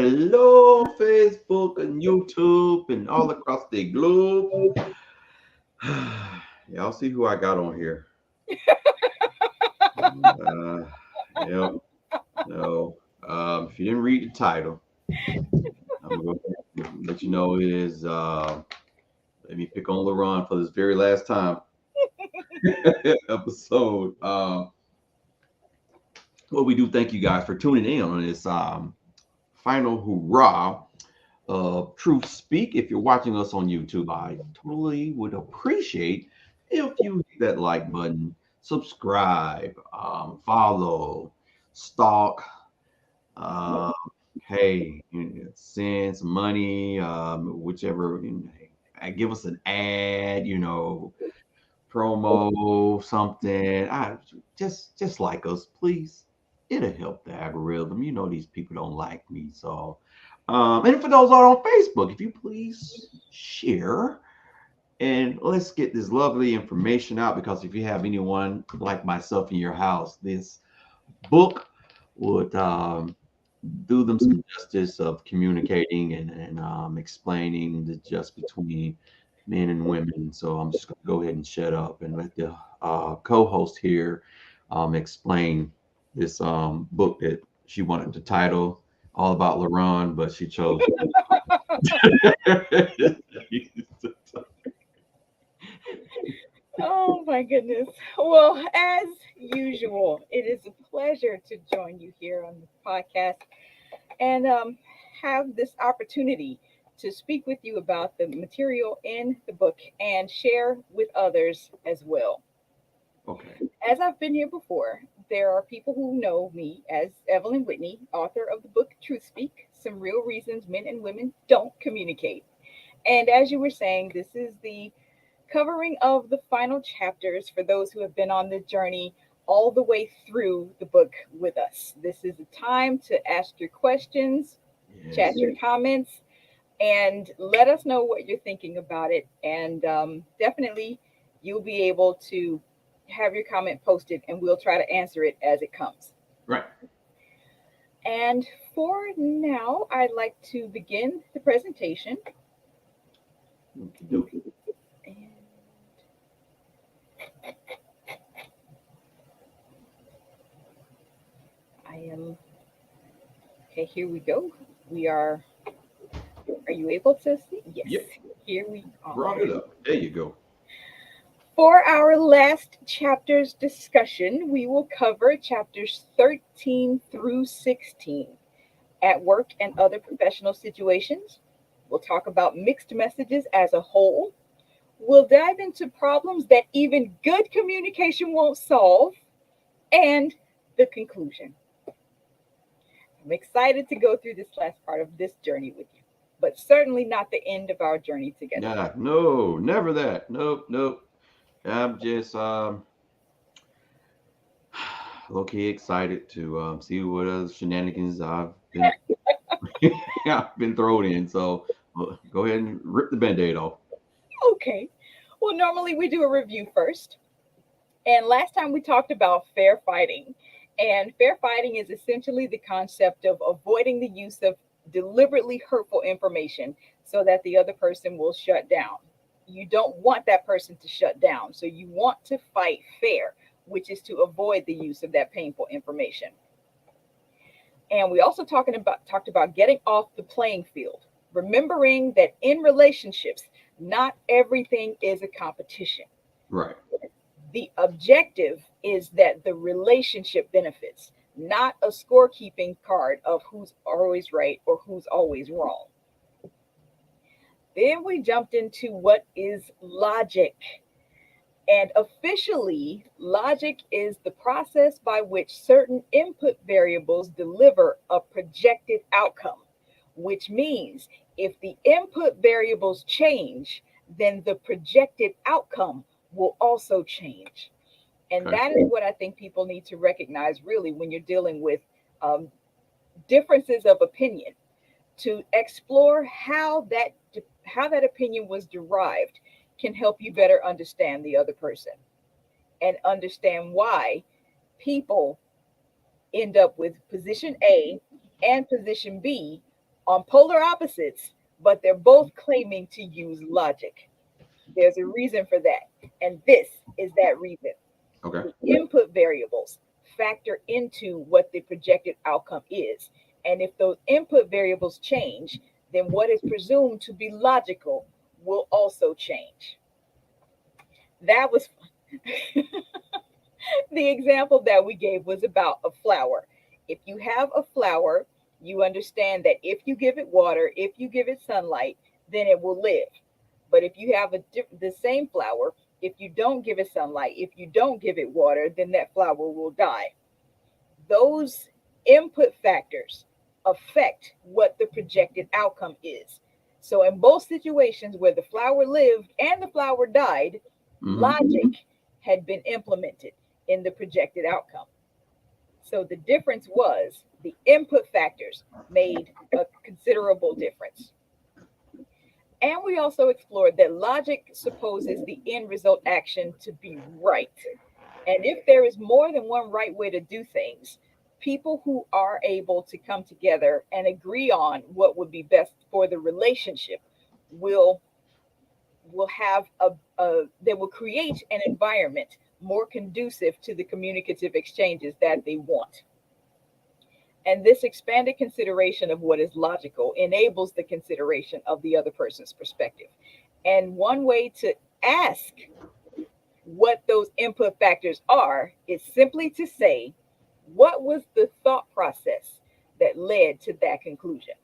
hello, Facebook and YouTube and all across the globe. Y'all see who I got on here? Uh, yep. No. If you didn't read the title, I'm gonna go ahead and let you know it is. Let me pick on LaRon for this very last time episode. Well, we do thank you guys for tuning in on this final hurrah Truth Speak. If you're watching us on YouTube, I totally would appreciate if you hit that like button, subscribe, follow, stalk, uh, hey, send some money, whichever, give us an ad, promo, something. Just like us, please. It'll help the algorithm. These people don't like me, so and for those out on Facebook, if you please share and let's get this lovely information out because if you have anyone like myself in your house, this book would do them some justice of communicating and explaining the just between men and women. So I'm just going to go ahead and shut up and let the co-host here explain this book that she wanted to title all about LaRon, but she chose. Oh my goodness. Well, as usual, it is a pleasure to join you here on the podcast and have this opportunity to speak with you about the material in the book and share with others as well. Okay. As I've been here before, there are people who know me as Evelyn Whitney, author of the book Truth Speak: Some Real Reasons Men and Women Don't Communicate. And as you were saying, this is the covering of the final chapters for those who have been on the journey all the way through the book with us. This is a time to ask your questions, chat Yes. your comments, and let us know what you're thinking about it. And definitely, you'll be able to have your comment posted, and we'll try to answer it as it comes. Right. And for now, I'd like to begin the presentation. Okie dokie. And I am okay. Here we go. We are. Are you able to see? Yes. Yep. Here we are. Brought it up. There you go. For our last chapter's discussion, we will cover chapters 13 through 16 at work and other professional situations. We'll talk about mixed messages as a whole. We'll dive into problems that even good communication won't solve and the conclusion. I'm excited to go through this last part of this journey with you, but certainly not the end of our journey together. Nah, no, never that. Nope, nope. I'm just low key excited to see what other shenanigans I've been thrown in. So go ahead and rip the band-aid off. Okay. Well, normally we do a review first. And last time we talked about fair fighting. And fair fighting is essentially the concept of avoiding the use of deliberately hurtful information so that the other person will shut down. You don't want that person to shut down. So you want to fight fair, which is to avoid the use of that painful information. And we also talked about getting off the playing field, remembering that in relationships, not everything is a competition. Right. The objective is that the relationship benefits, not a scorekeeping card of who's always right or who's always wrong. Then we jumped into what is logic. And officially, logic is the process by which certain input variables deliver a projected outcome, which means if the input variables change, then the projected outcome will also change. And Okay. that is what I think people need to recognize really when you're dealing with um, differences of opinion to explore how that opinion was derived can help you better understand the other person and understand why people end up with position A and position B on polar opposites, but they're both claiming to use logic. There's a reason for that, and this is that reason. Okay. The input variables factor into what the projected outcome is. And if those input variables change, then what is presumed to be logical will also change. That was the example that we gave was about a flower. If you have a flower, you understand that if you give it water, if you give it sunlight, then it will live. But if you have the same flower, if you don't give it sunlight, if you don't give it water, then that flower will die. Those input factors affect what the projected outcome is. So, in both situations where the flower lived and the flower died, Mm-hmm. logic had been implemented in the projected outcome. So, the difference was the input factors made a considerable difference. And we also explored that logic supposes the end result action to be right. And if there is more than one right way to do things, people who are able to come together and agree on what would be best for the relationship will will have a they will create an environment more conducive to the communicative exchanges that they want. And this expanded consideration of what is logical enables the consideration of the other person's perspective. And one way to ask what those input factors are is simply to say, what was the thought process that led to that conclusion?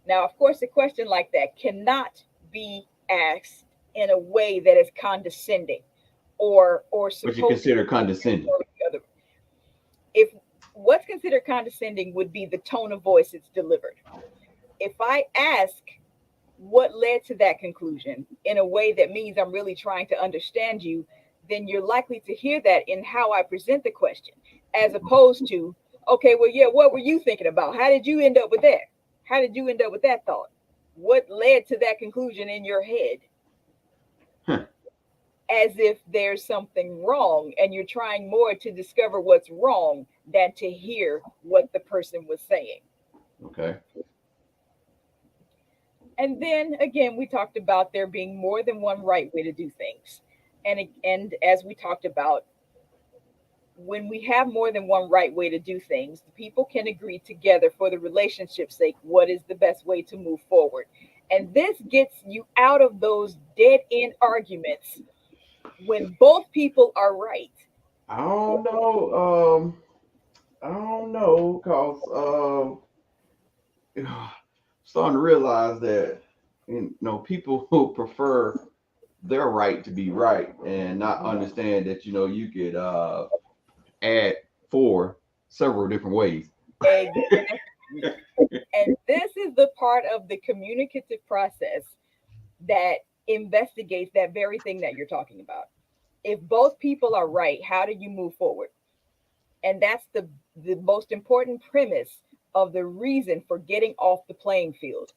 Now, of course, a question like that cannot be asked in a way that is condescending or What you supposed consider condescending? the other. If what's considered condescending would be the tone of voice it's delivered. If I ask what led to that conclusion in a way that means I'm really trying to understand you, then you're likely to hear that in how I present the question, as opposed to, okay, well, yeah, what were you thinking about? How did you end up with that? How did you end up with that thought? What led to that conclusion in your head? Huh. As if there's something wrong and you're trying more to discover what's wrong than to hear what the person was saying. Okay. And then again, we talked about there being more than one right way to do things. And as we talked about, when we have more than one right way to do things, the people can agree together for the relationship's sake what is the best way to move forward. And this gets you out of those dead end arguments when both people are right. I don't know. I don't know, cause starting to realize that people who prefer their right to be right and not understand that you could add for several different ways. Exactly. And this is the part of the communicative process that investigates that very thing that you're talking about. If both people are right, how do you move forward? And that's the most important premise of the reason for getting off the playing field.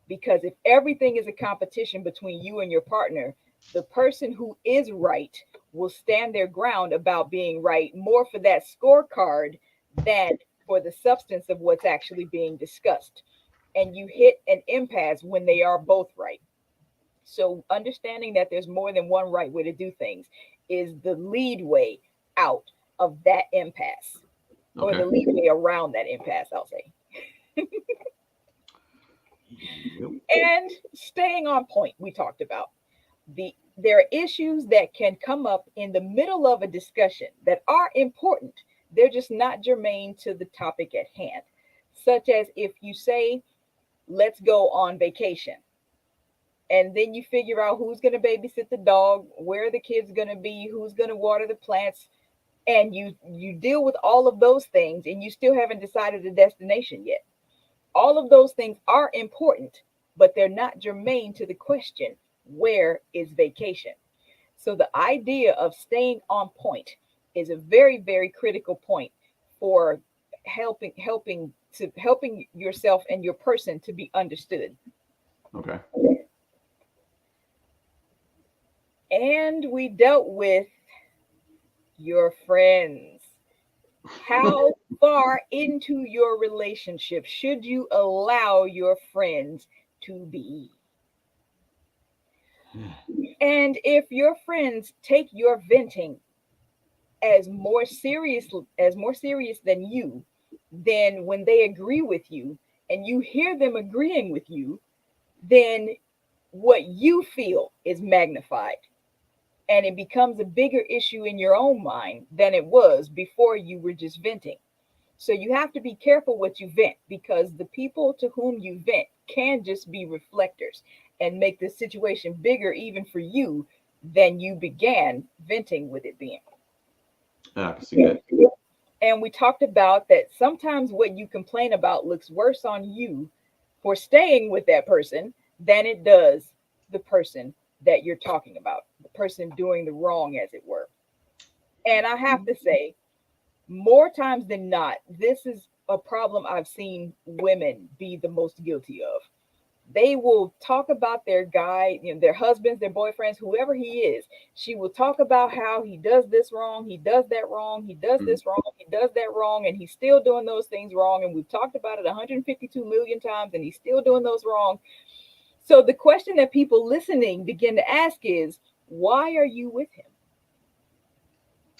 Because if everything is a competition between you and your partner, the person who is right will stand their ground about being right more for that scorecard than for the substance of what's actually being discussed. And you hit an impasse when they are both right. So, understanding that there's more than one right way to do things is the lead way out of that impasse, or Okay. the lead way around that impasse, I'll say. Yep. And staying on point, we talked about there are issues that can come up in the middle of a discussion that are important. They're just not germane to the topic at hand. Such as if you say, let's go on vacation, and then you figure out who's going to babysit the dog, where the kids going to be, who's going to water the plants, and you deal with all of those things and you still haven't decided a destination yet. All of those things are important, but they're not germane to the question, where is vacation? So the idea of staying on point is a very, very critical point for helping yourself and your person to be understood. Okay. And we dealt with your friends. How far into your relationship should you allow your friends to be? And if your friends take your venting as more serious than you, then when they agree with you and you hear them agreeing with you, then what you feel is magnified and it becomes a bigger issue in your own mind than it was before you were just venting. So you have to be careful what you vent because the people to whom you vent can just be reflectors and make the situation bigger even for you than you began venting with it being. I can see that. And we talked about that sometimes what you complain about looks worse on you for staying with that person than it does the person that you're talking about, the person doing the wrong, as it were. And I have to say, more times than not, this is a problem I've seen women be the most guilty of. They will talk about their guy, their husbands, their boyfriends, whoever he is. She will talk about how he does this wrong, he does that wrong, he does Mm. this wrong, he does that wrong, and he's still doing those things wrong. And we've talked about it 152 million times, and he's still doing those wrong. So the question that people listening begin to ask is, why are you with him?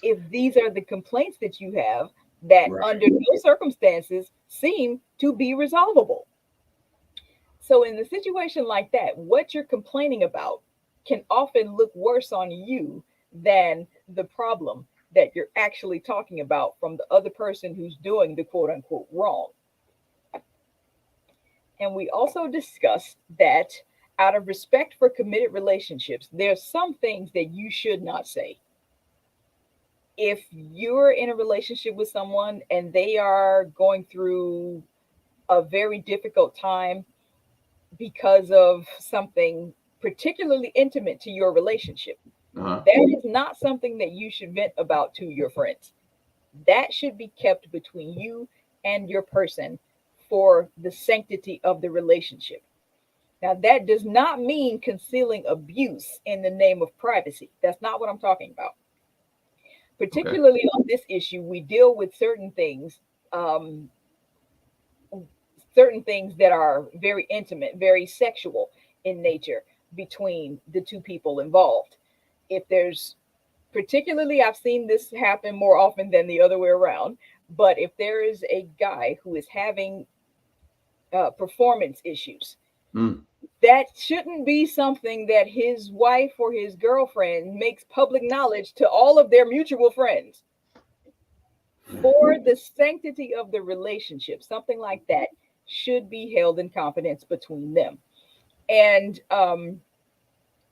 If these are the complaints that you have that Right. under no circumstances seem to be resolvable. So, in a situation like that, what you're complaining about can often look worse on you than the problem that you're actually talking about from the other person who's doing the quote unquote wrong. And we also discussed that out of respect for committed relationships, there's some things that you should not say. If you're in a relationship with someone and they are going through a very difficult time because of something particularly intimate to your relationship, Uh-huh. that is not something that you should vent about to your friends. That should be kept between you and your person for the sanctity of the relationship. Now, that does not mean concealing abuse in the name of privacy. That's not what I'm talking about. Okay. Particularly on this issue, we deal with um, certain things that are very intimate, very sexual in nature between the two people involved. If there's particularly, I've seen this happen more often than the other way around, but if there is a guy who is having performance issues, Mm. that shouldn't be something that his wife or his girlfriend makes public knowledge to all of their mutual friends. For the sanctity of the relationship, something like that should be held in confidence between them. And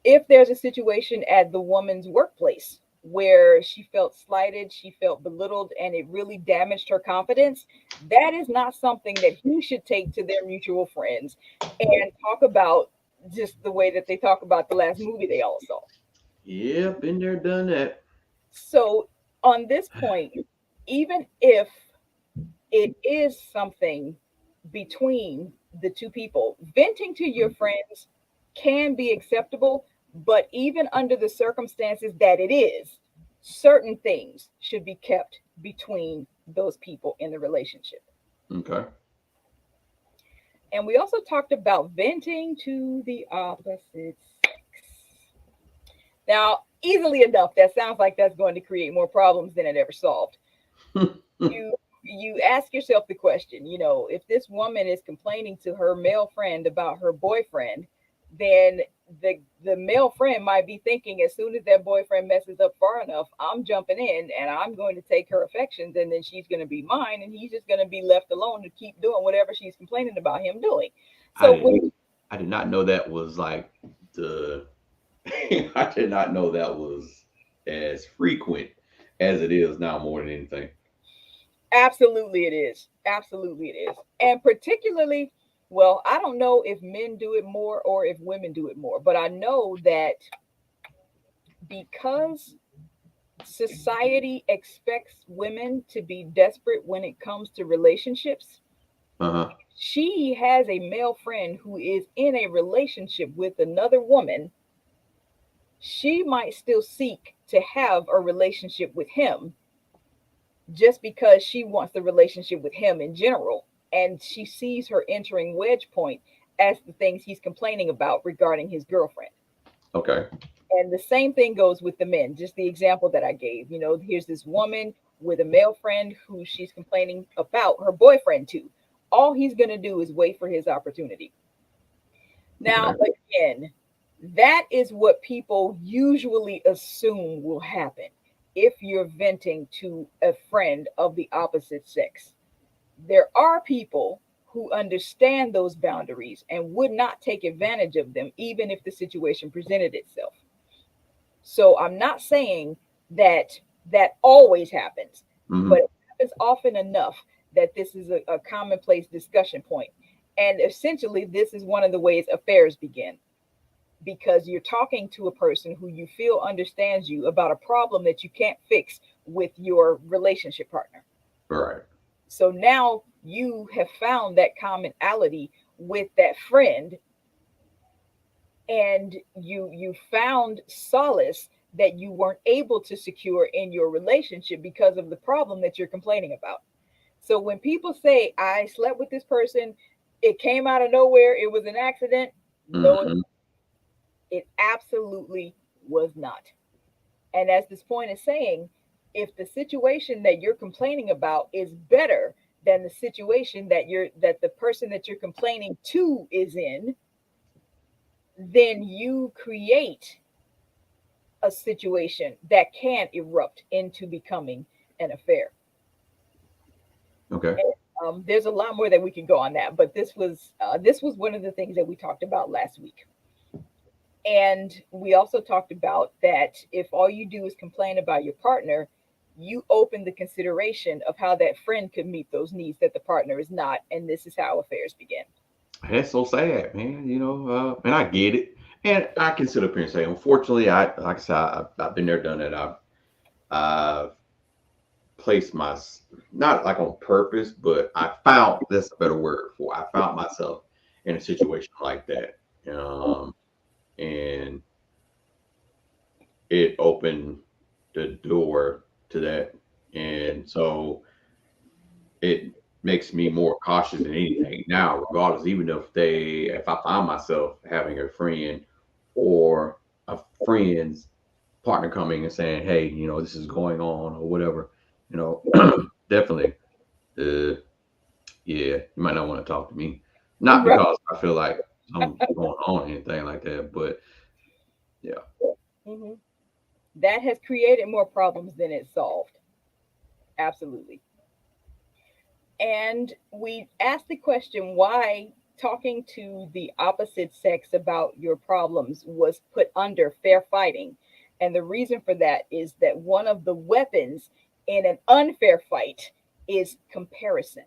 if there's a situation at the woman's workplace where she felt slighted, she felt belittled, and it really damaged her confidence, that is not something that he should take to their mutual friends and talk about just the way that they talk about the last movie they all saw. Yeah, been there, done that. So, on this point, even if it is something between the two people, venting to your friends can be acceptable, but even under the circumstances that it is, certain things should be kept between those people in the relationship. Okay. And we also talked about venting to the opposite sex. Now, easily enough, that sounds like that's going to create more problems than it ever solved. You ask yourself the question, if this woman is complaining to her male friend about her boyfriend, then the male friend might be thinking as soon as that boyfriend messes up far enough, I'm jumping in and I'm going to take her affections and then she's going to be mine and he's just going to be left alone to keep doing whatever she's complaining about him doing. I So did. when I did not know that was like the. I did not know that was as frequent as it is now, more than anything. Absolutely it is. Absolutely it is. And particularly, well, I don't know if men do it more or if women do it more, but I know that because society expects women to be desperate when it comes to relationships, Uh huh. she has a male friend who is in a relationship with another woman. She might still seek to have a relationship with him just because she wants the relationship with him in general. And she sees her entering wedge point as the things he's complaining about regarding his girlfriend. Okay. And the same thing goes with the men, just the example that I gave. Here's this woman with a male friend who she's complaining about her boyfriend to. All he's going to do is wait for his opportunity. Now, Okay. again, that is what people usually assume will happen if you're venting to a friend of the opposite sex. There are people who understand those boundaries and would not take advantage of them, even if the situation presented itself. So I'm not saying that that always happens, but Hmm. it happens often enough that this is a commonplace discussion point. And essentially, this is one of the ways affairs begin, because you're talking to a person who you feel understands you about a problem that you can't fix with your relationship partner. Right. So now you have found that commonality with that friend, and you found solace that you weren't able to secure in your relationship because of the problem that you're complaining about. So when people say I slept with this person, it came out of nowhere, it was an accident. No, Hmm. it absolutely was not. And as this point is saying, if the situation that you're complaining about is better than the situation that the person that you're complaining to is in, then you create a situation that can erupt into becoming an affair. Okay. And, there's a lot more that we can go on that, but this was one of the things that we talked about last week. And we also talked about that if all you do is complain about your partner, you open the consideration of how that friend could meet those needs that the partner is not, and this is how affairs begin. That's so sad, man. And I get it. And I can sit up here and say, unfortunately, like I said, I've been there, done it. I've placed not like on purpose, but I found that's a better word for. I found myself in a situation like that, and it opened the door to that, and so it makes me more cautious than anything now, regardless, even if I find myself having a friend or a friend's partner coming and saying, hey, this is going on or whatever, you know, definitely, uh, yeah, you might not want to talk to me. Not Right. because I feel like something's going on or anything like that, but yeah. Hmm. That has created more problems than it solved. Absolutely. And we asked the question why talking to the opposite sex about your problems was put under fair fighting. And the reason for that is that one of the weapons in an unfair fight is comparison.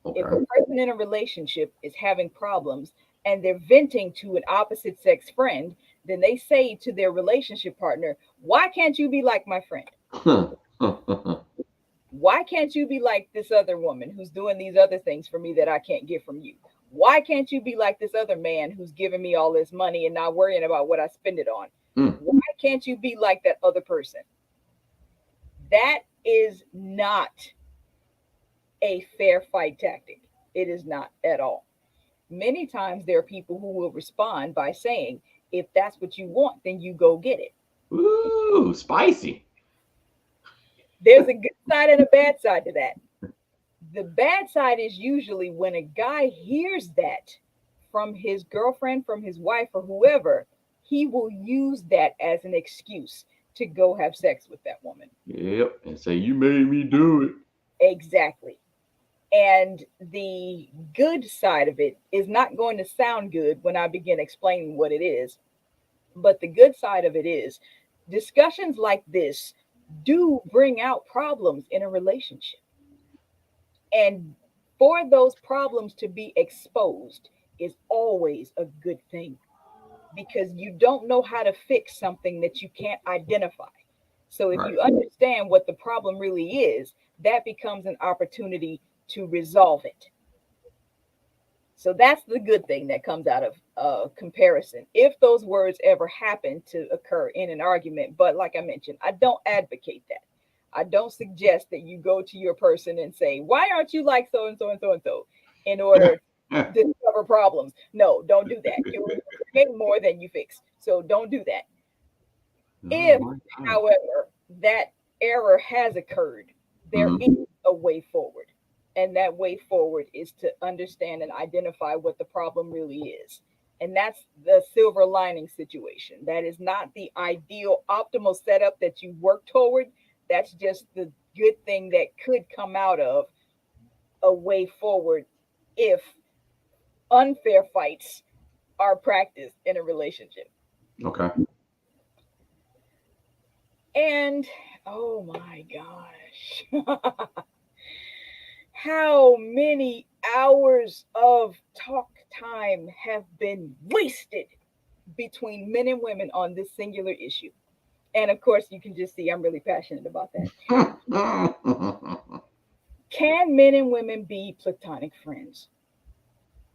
If Okay. a person in a relationship is having problems and they're venting to an opposite sex friend, then they say to their relationship partner, why can't you be like my friend? Why can't you be like this other woman who's doing these other things for me that I can't get from you? Why can't you be like this other man who's giving me all this money and not worrying about what I spend it on? Mm, Why can't you be like that other person? That is not a fair fight tactic. It is not at all. Many times there are people who will respond by saying, if that's what you want, then you go get it. ooh, spicy. There's a good side and a bad side to that. The bad side is usually when a guy hears that from his girlfriend, from his wife, or whoever, he will use that as an excuse to go have sex with that woman. Yep. And say, you made me do it. Exactly. And the good side of it is not going to sound good when I begin explaining what it is. But the good side of it is discussions like this do bring out problems in a relationship. And for those problems to be exposed is always a good thing, because you don't know how to fix something that you can't identify. So if Right. you understand what the problem really is, that becomes an opportunity to resolve it. So that's the good thing that comes out of comparison. If those words ever happen to occur in an argument, but like I mentioned, I don't advocate that. I don't suggest that you go to your person and say, "Why aren't you like so and so and so and so?" in order to discover problems. No, don't do that. You will create more than you fix. So don't do that. Oh If, my God. however, that error has occurred, there Mhm. is a way forward. And that way forward is to understand and identify what the problem really is. And that's the silver lining situation. That is not the ideal, optimal setup that you work toward. That's just the good thing that could come out of a way forward if unfair fights are practiced in a relationship. Okay. And oh my gosh, how many hours of talk time have been wasted between men and women on this singular issue? And of course, you can just see I'm really passionate about that. Can men and women be platonic friends?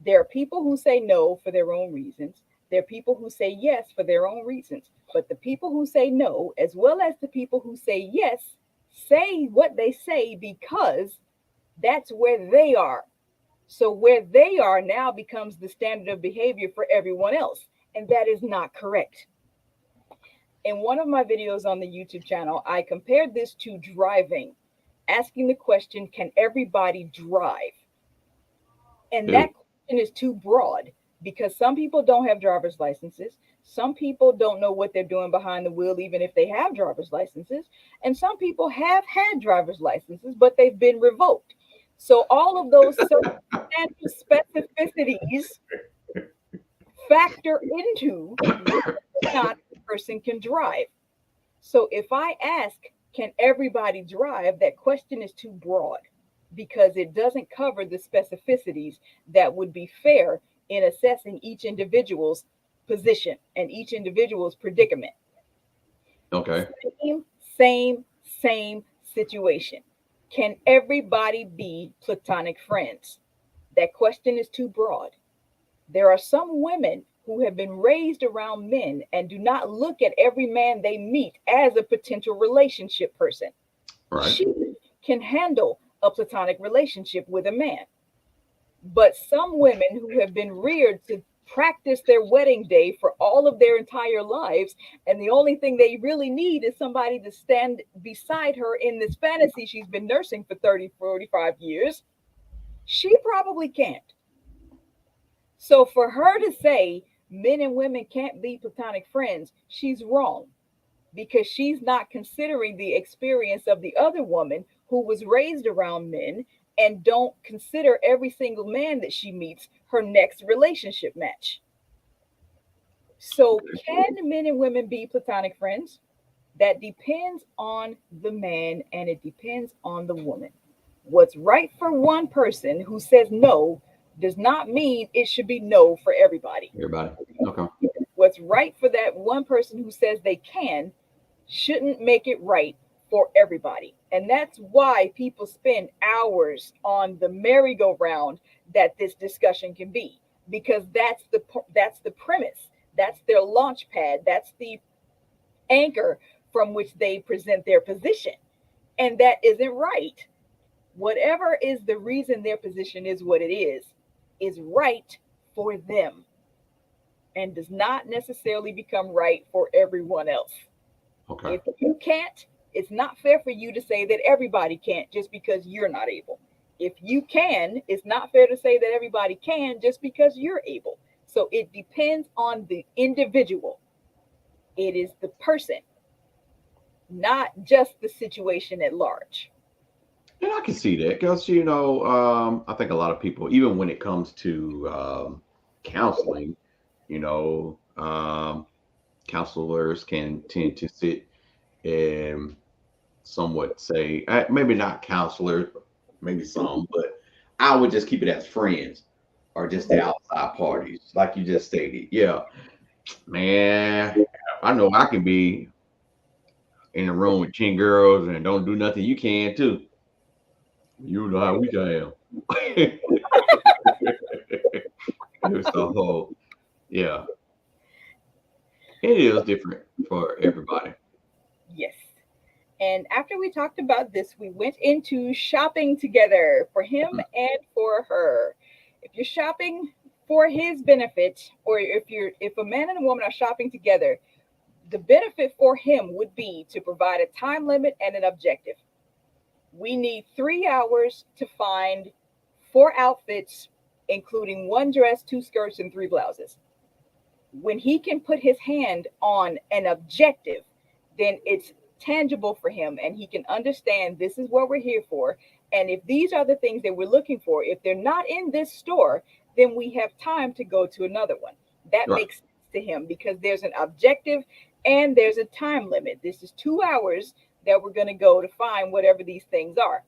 There are people who say no for their own reasons. There are people who say yes for their own reasons. But the people who say no, as well as the people who say yes, say what they say because that's where they are. So where they are now becomes the standard of behavior for everyone else. And that is not correct. In one of my videos on the YouTube channel, I compared this to driving, asking the question, can everybody drive? And Ew. that question is too broad because some people don't have driver's licenses. Some people don't know what they're doing behind the wheel, even if they have driver's licenses. And some people have had driver's licenses, but they've been revoked. So all of those circumstantial specificities factor into whether or not the person can drive. So if I ask, can everybody drive? That question is too broad because it doesn't cover the specificities that would be fair in assessing each individual's position and each individual's predicament. Okay. Same situation. Can everybody be platonic friends? That question is too broad. There are some women who have been raised around men and do not look at every man they meet as a potential relationship person. Right. She can handle a platonic relationship with a man. But some women who have been reared to practice their wedding day for all of their entire lives, and the only thing they really need is somebody to stand beside her in this fantasy she's been nursing for 30, 45 years, she probably can't. So for her to say men and women can't be platonic friends, she's wrong because she's not considering the experience of the other woman who was raised around men and don't consider every single man that she meets her next relationship match. So can men and women be platonic friends? That depends on the man and it depends on the woman. What's right for one person who says no does not mean it should be no for everybody. Everybody. Okay. What's right for that one person who says they can shouldn't make it right for everybody. And that's why people spend hours on the merry-go-round that this discussion can be, because that's the premise. That's their launch pad. That's the anchor from which they present their position. And that isn't right. Whatever is the reason their position is what it is right for them and does not necessarily become right for everyone else. Okay. If you can't, it's not fair for you to say that everybody can't just because you're not able. If you can, it's not fair to say that everybody can just because you're able. So it depends on the individual. It is the person, not just the situation at large. And I can see that because I think a lot of people, even when it comes to counseling, you know, counselors can tend to sit and somewhat say, maybe not counselors, maybe some, but I would just keep it as friends or just the outside parties, like you just stated. Yeah, man, I know I can be in a room with 10 girls and don't do nothing. You can too. You know how weak I am. So, yeah, it is different for everybody. Yes. And after we talked about this, we went into shopping together for him Mm. and for her. If you're shopping for his benefit, or if a man and a woman are shopping together, the benefit for him would be to provide a time limit and an objective. We need 3 hours to find four outfits, including one dress, two skirts, and three blouses. When he can put his hand on an objective, then it's tangible for him and he can understand this is what we're here for. And if these are the things that we're looking for, if they're not in this store, then we have time to go to another one. That Right. makes sense to him because there's an objective and there's a time limit. This is 2 hours that we're going to go to find whatever these things are.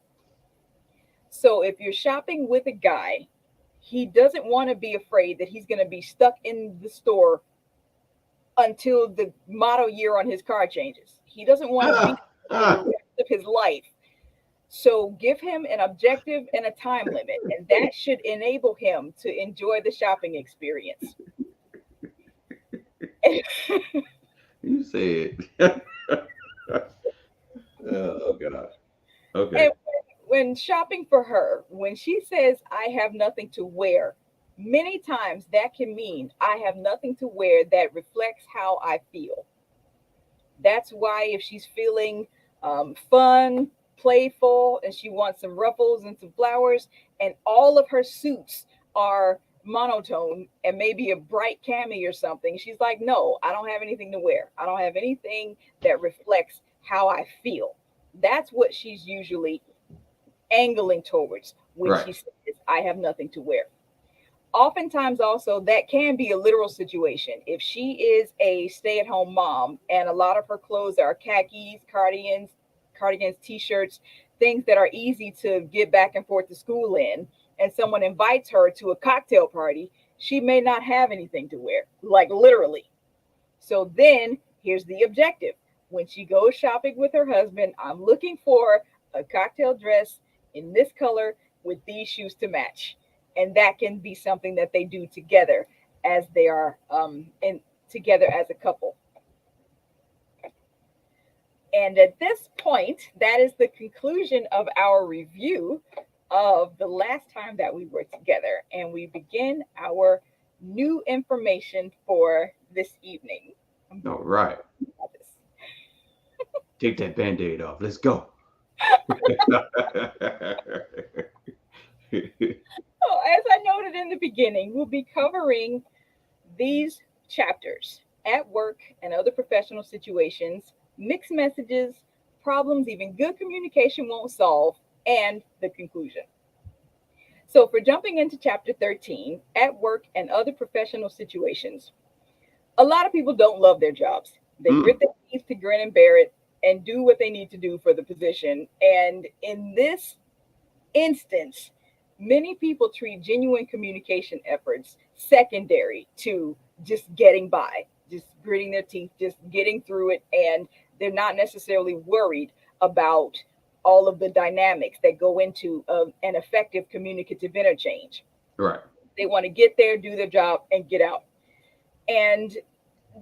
So if you're shopping with a guy, he doesn't want to be afraid that he's going to be stuck in the store until the model year on his car changes. He doesn't want to be Ah, for the ah. rest of his life. So give him an objective and a time limit, and that should enable him to enjoy the shopping experience. You said. Oh God. Okay. And when shopping for her, when she says, I have nothing to wear, many times that can mean I have nothing to wear that reflects how I feel. That's why if she's feeling fun, playful, and she wants some ruffles and some flowers, and all of her suits are monotone and maybe a bright cami or something, she's like, no, I don't have anything to wear. I don't have anything that reflects how I feel. That's what she's usually angling towards when Right. she says, I have nothing to wear. Oftentimes also that can be a literal situation. If she is a stay-at-home mom and a lot of her clothes are khakis, cardigans, t-shirts, things that are easy to get back and forth to school in, and someone invites her to a cocktail party, she may not have anything to wear, like literally. So then here's the objective. When she goes shopping with her husband, I'm looking for a cocktail dress in this color with these shoes to match. And that can be something that they do together as they are in together as a couple. And at this point, that is the conclusion of our review of the last time that we were together. And we begin our new information for this evening. I'm All very right. excited about this. Take that band-aid off. Let's go. So, as I noted in the beginning, we'll be covering these chapters at work and other professional situations, mixed messages, problems even good communication won't solve, and the conclusion. So, for jumping into chapter 13, at work and other professional situations, a lot of people don't love their jobs. They Mm. grit their teeth to grin and bear it and do what they need to do for the position. And in this instance, many people treat genuine communication efforts secondary to just getting by, just gritting their teeth, just getting through it. And they're not necessarily worried about all of the dynamics that go into an effective communicative interchange. Right. They want to get there, do their job, and get out. And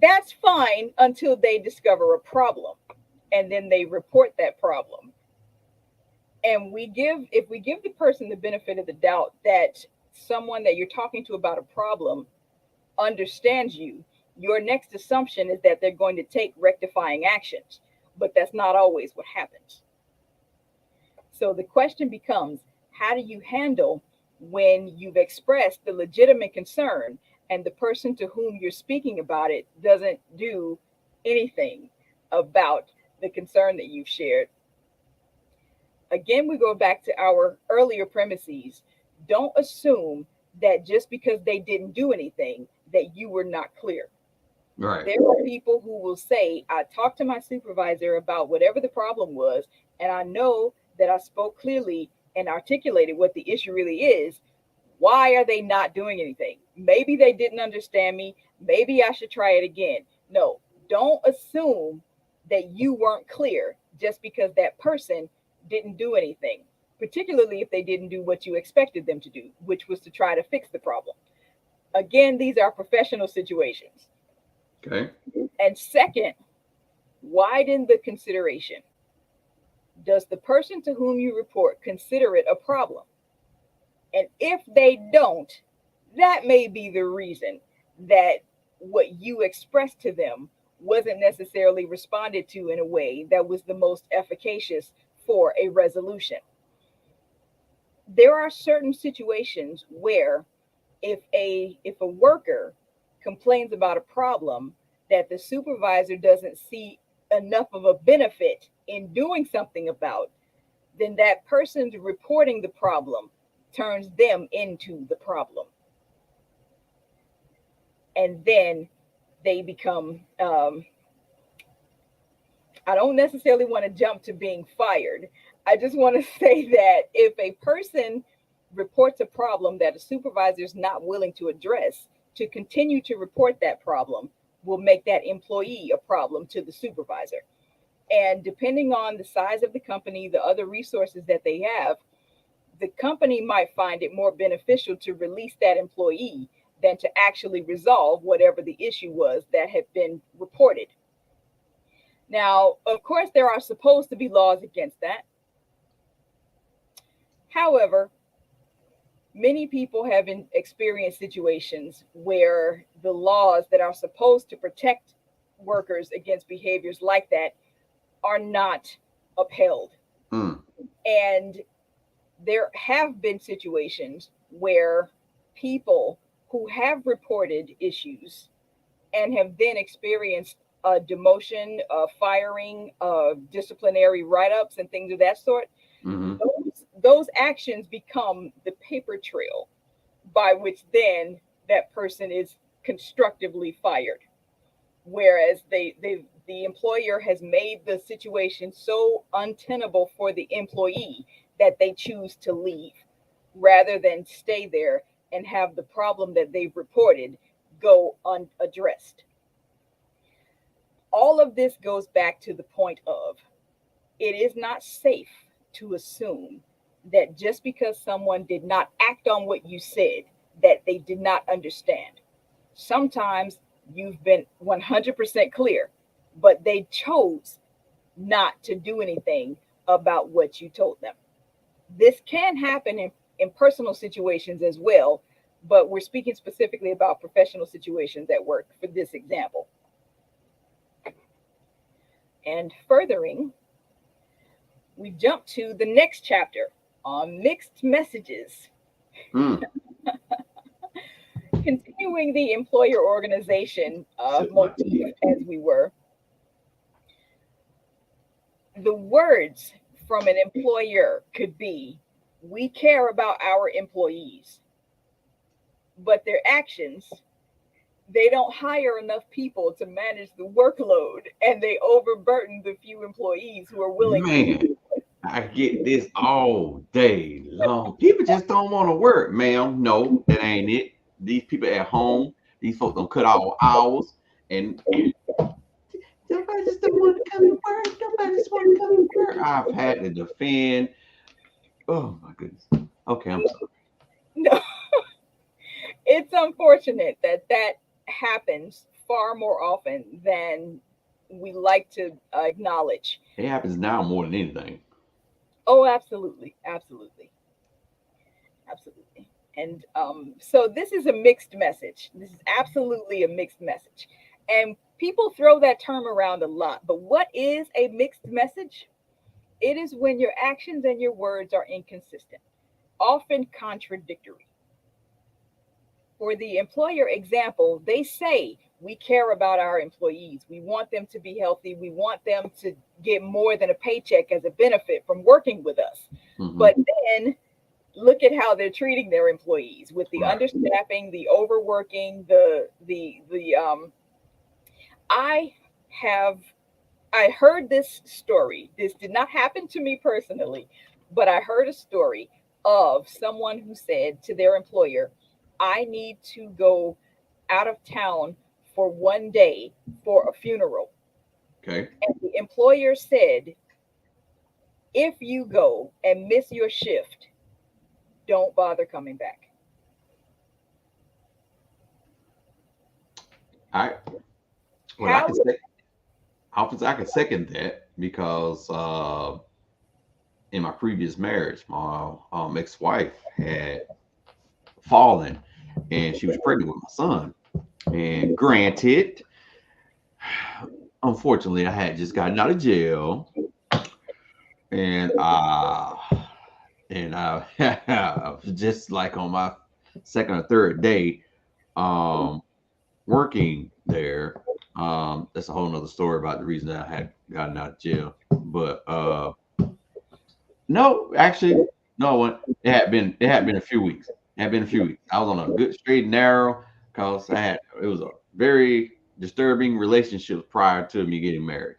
that's fine until they discover a problem and then they report that problem. And if we give the person the benefit of the doubt that someone that you're talking to about a problem understands you, your next assumption is that they're going to take rectifying actions, but that's not always what happens. So the question becomes, how do you handle when you've expressed the legitimate concern and the person to whom you're speaking about it doesn't do anything about the concern that you've shared? Again, we go back to our earlier premises. Don't assume that just because they didn't do anything, that you were not clear. Right. There are people who will say, I talked to my supervisor about whatever the problem was, and I know that I spoke clearly and articulated what the issue really is. Why are they not doing anything? Maybe they didn't understand me. Maybe I should try it again. No, don't assume that you weren't clear just because that person didn't do anything, particularly if they didn't do what you expected them to do, which was to try to fix the problem. Again, these are professional situations. Okay. And second, widen the consideration. Does the person to whom you report consider it a problem? And if they don't, that may be the reason that what you expressed to them wasn't necessarily responded to in a way that was the most efficacious for a resolution. There are certain situations where if a worker complains about a problem that the supervisor doesn't see enough of a benefit in doing something about, then that person's reporting the problem turns them into the problem. And then they become, I don't necessarily want to jump to being fired. I just want to say that if a person reports a problem that a supervisor is not willing to address, to continue to report that problem will make that employee a problem to the supervisor. And depending on the size of the company, the other resources that they have, the company might find it more beneficial to release that employee than to actually resolve whatever the issue was that had been reported. Now, of course, there are supposed to be laws against that. However, many people have experienced situations where the laws that are supposed to protect workers against behaviors like that are not upheld. Mm. And there have been situations where people who have reported issues and have then experienced a demotion, firing, disciplinary write ups, and things of that sort, Hmm. those actions become the paper trail by which then that person is constructively fired. Whereas the employer has made the situation so untenable for the employee that they choose to leave rather than stay there and have the problem that they've reported go unaddressed. All of this goes back to the point of it is not safe to assume that just because someone did not act on what you said, that they did not understand. Sometimes you've been 100% clear, but they chose not to do anything about what you told them. This can happen in personal situations as well, but we're speaking specifically about professional situations at work for this example. And furthering, we jump to the next chapter on mixed messages. Mm. Continuing the employer organization Sip my motif tea. as we were, the words from an employer could be, we care about our employees, but their actions, they don't hire enough people to manage the workload and they overburden the few employees who are willing to Man, do it. I get this all day long. People just don't want to work, ma'am. No, that ain't it. These people at home, these folks don't cut all hours, and nobody just don't want to come to work. Nobody just want to come to work. I've had to defend. Oh my goodness. Okay, I'm sorry. No, it's unfortunate that that happens far more often than we like to acknowledge. It happens now more than anything. Oh, absolutely, absolutely, absolutely. And so this is a mixed message. This is absolutely a mixed message. And people throw that term around a lot. But what is a mixed message? It is when your actions and your words are inconsistent, often contradictory. For the employer example, they say, we care about our employees. We want them to be healthy. We want them to get more than a paycheck as a benefit from working with us. Hmm. But then look at how they're treating their employees with the Right. understaffing, the overworking, the I have I heard this story. This did not happen to me personally, but I heard a story of someone who said to their employer, I need to go out of town for one day for a funeral. Okay. And the employer said, if you go and miss your shift, don't bother coming back. I well, I How can say I can second that because in my previous marriage, my ex-wife had fallen, and she was pregnant with my son. And granted, unfortunately, I had just gotten out of jail, and I was just like on my second or third day um, working there. That's a whole nother story about the reason that I had gotten out of jail. But no, actually, no one. It had been a few weeks. It had been a few weeks. I was on a good straight and narrow because it was a very disturbing relationship prior to me getting married.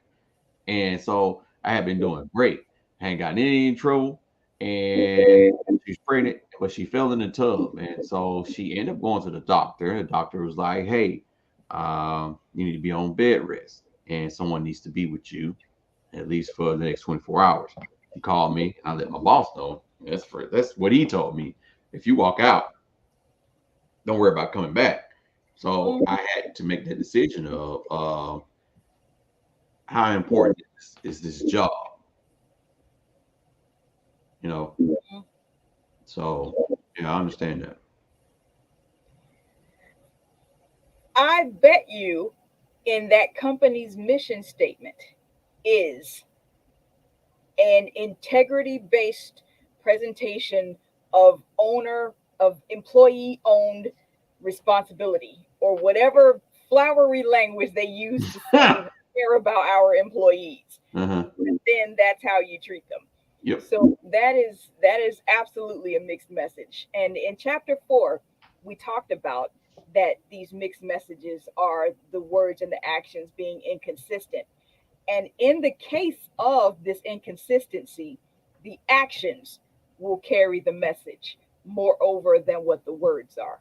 And so I had been doing great. I hadn't gotten any trouble. And she's pregnant, but she fell in the tub. And so she ended up going to the doctor. The doctor was like, hey, you need to be on bed rest. And someone needs to be with you at least for the next 24 hours. He called me. I let my boss know. That's what he told me. If you walk out, don't worry about coming back. So I had to make that decision of how important is this job, you know. Mhm. So yeah, I understand that. I bet you in that company's mission statement is an integrity based presentation of owner of employee owned responsibility or whatever flowery language they use to say we care about our employees. Uh-huh. Then that's how you treat them. Yep. So that is absolutely a mixed message. And in chapter 4, we talked about that these mixed messages are the words and the actions being inconsistent. And in the case of this inconsistency, the actions will carry the message moreover than what the words are.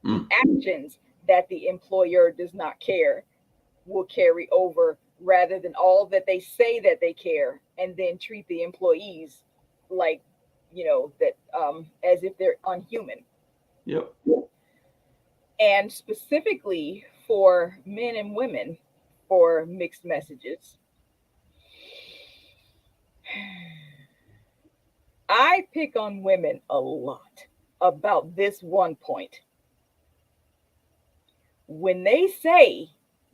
The Mm. actions that the employer does not care will carry over rather than all that they say that they care and then treat the employees like, that as if they're unhuman. Yep. And specifically for men and women for mixed messages, I pick on women a lot about this one point. When they say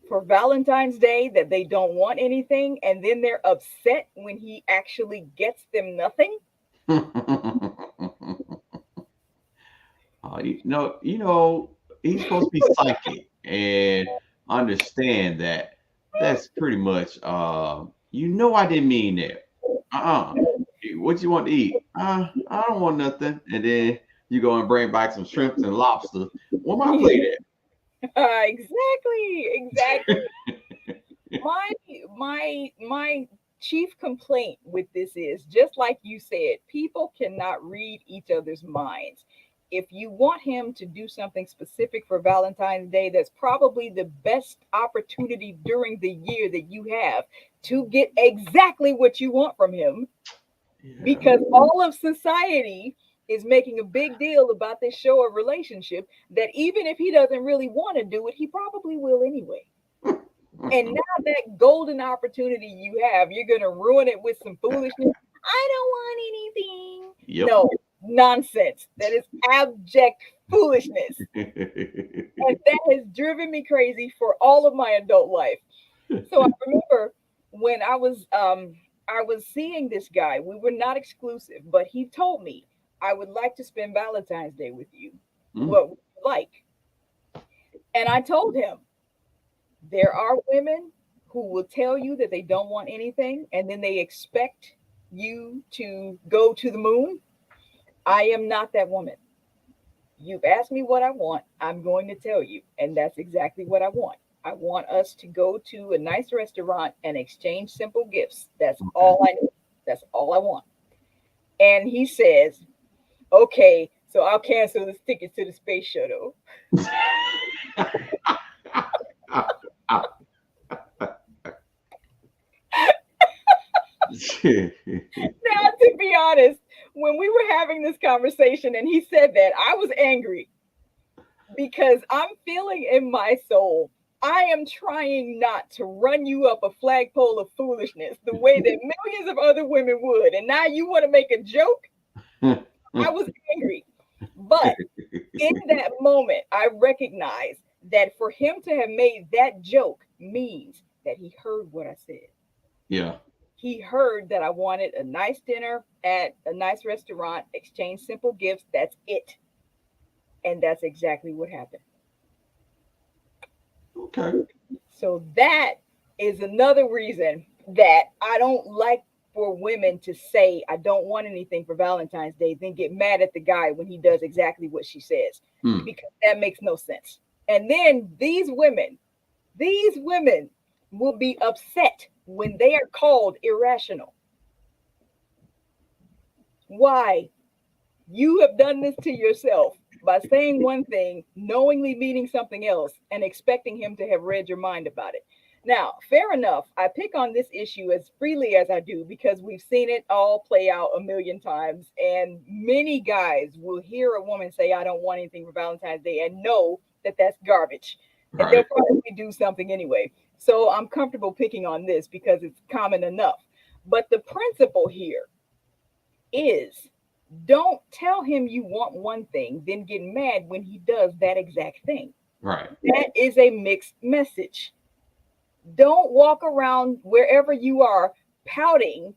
for Valentine's Day that they don't want anything and then they're upset when he actually gets them nothing. He's supposed to be psychic and understand that that's pretty much I didn't mean that. Uh-uh. What you want to eat? I don't want nothing. And then you go and bring back some shrimps and lobster. Where my plate Exactly, exactly. My my chief complaint with this is just like you said, people cannot read each other's minds. If you want him to do something specific for Valentine's Day, that's probably the best opportunity during the year that you have to get exactly what you want from him, at? because all of society is making a big deal about this show of relationship that even if he doesn't really want to do it, he probably will anyway. And Yeah. now that golden opportunity you have, you're going to ruin it with some foolishness. I don't want anything. Yep. No, nonsense. That is abject foolishness. And that has driven me crazy for all of my adult life. So I remember when I was seeing this guy. We were not exclusive, but he told me, I would like to spend Valentine's Day with you. Mm. What would you like? And I told him, there are women who will tell you that they don't want anything and then they expect you to go to the moon. I am not that woman. You've asked me what I want. I'm going to tell you. And that's exactly what I want. I want us to go to a nice restaurant and exchange simple gifts. That's Okay. all I need. That's all I want. And he says, okay, so I'll cancel this ticket to the space shuttle. Now, to be honest, when we were having this conversation and he said that, I was angry because I'm feeling in my soul, I am trying not to run you up a flagpole of foolishness the way that millions of other women would. And now you want to make a joke? I was angry. But in that moment, I recognized that for him to have made that joke means that he heard what I said. Yeah. He heard that I wanted a nice dinner at a nice restaurant, exchange simple gifts. That's it. And that's exactly what happened. Okay. So that is another reason that I don't like for women to say I don't want anything for Valentine's Day, then get mad at the guy when he does exactly what she says, Mm. because that makes no sense. And then these women will be upset when they are called irrational. Why? You have done this to yourself by saying one thing, knowingly meaning something else, and expecting him to have read your mind about it. Now, fair enough. I pick on this issue as freely as I do because we've seen it all play out a million times. And many guys will hear a woman say, I don't want anything for Valentine's Day, and know that that's garbage. And they'll Right. probably do something anyway. So I'm comfortable picking on this because it's common enough. But the principle here is, don't tell him you want one thing, then get mad when he does that exact thing. Right. That is a mixed message. Don't walk around wherever you are pouting,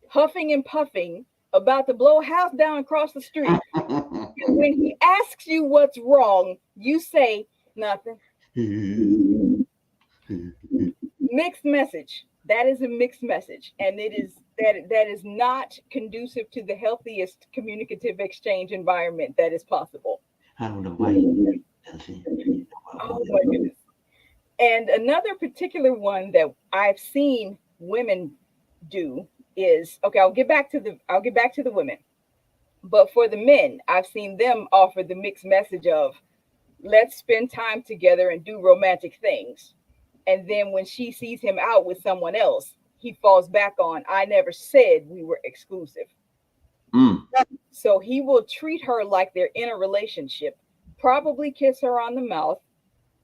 huffing and puffing about to blow a house down across the street. And when he asks you what's wrong, you say nothing. Mixed message. That is a mixed message, and that is not conducive to the healthiest communicative exchange environment that is possible. I don't know why you nothing. Oh my goodness. And another particular one that I've seen women do is, okay, I'll get back to the women. But for the men, I've seen them offer the mixed message of, let's spend time together and do romantic things. And then when she sees him out with someone else, he falls back on, I never said we were exclusive. Mm. So he will treat her like they're in a relationship, probably kiss her on the mouth,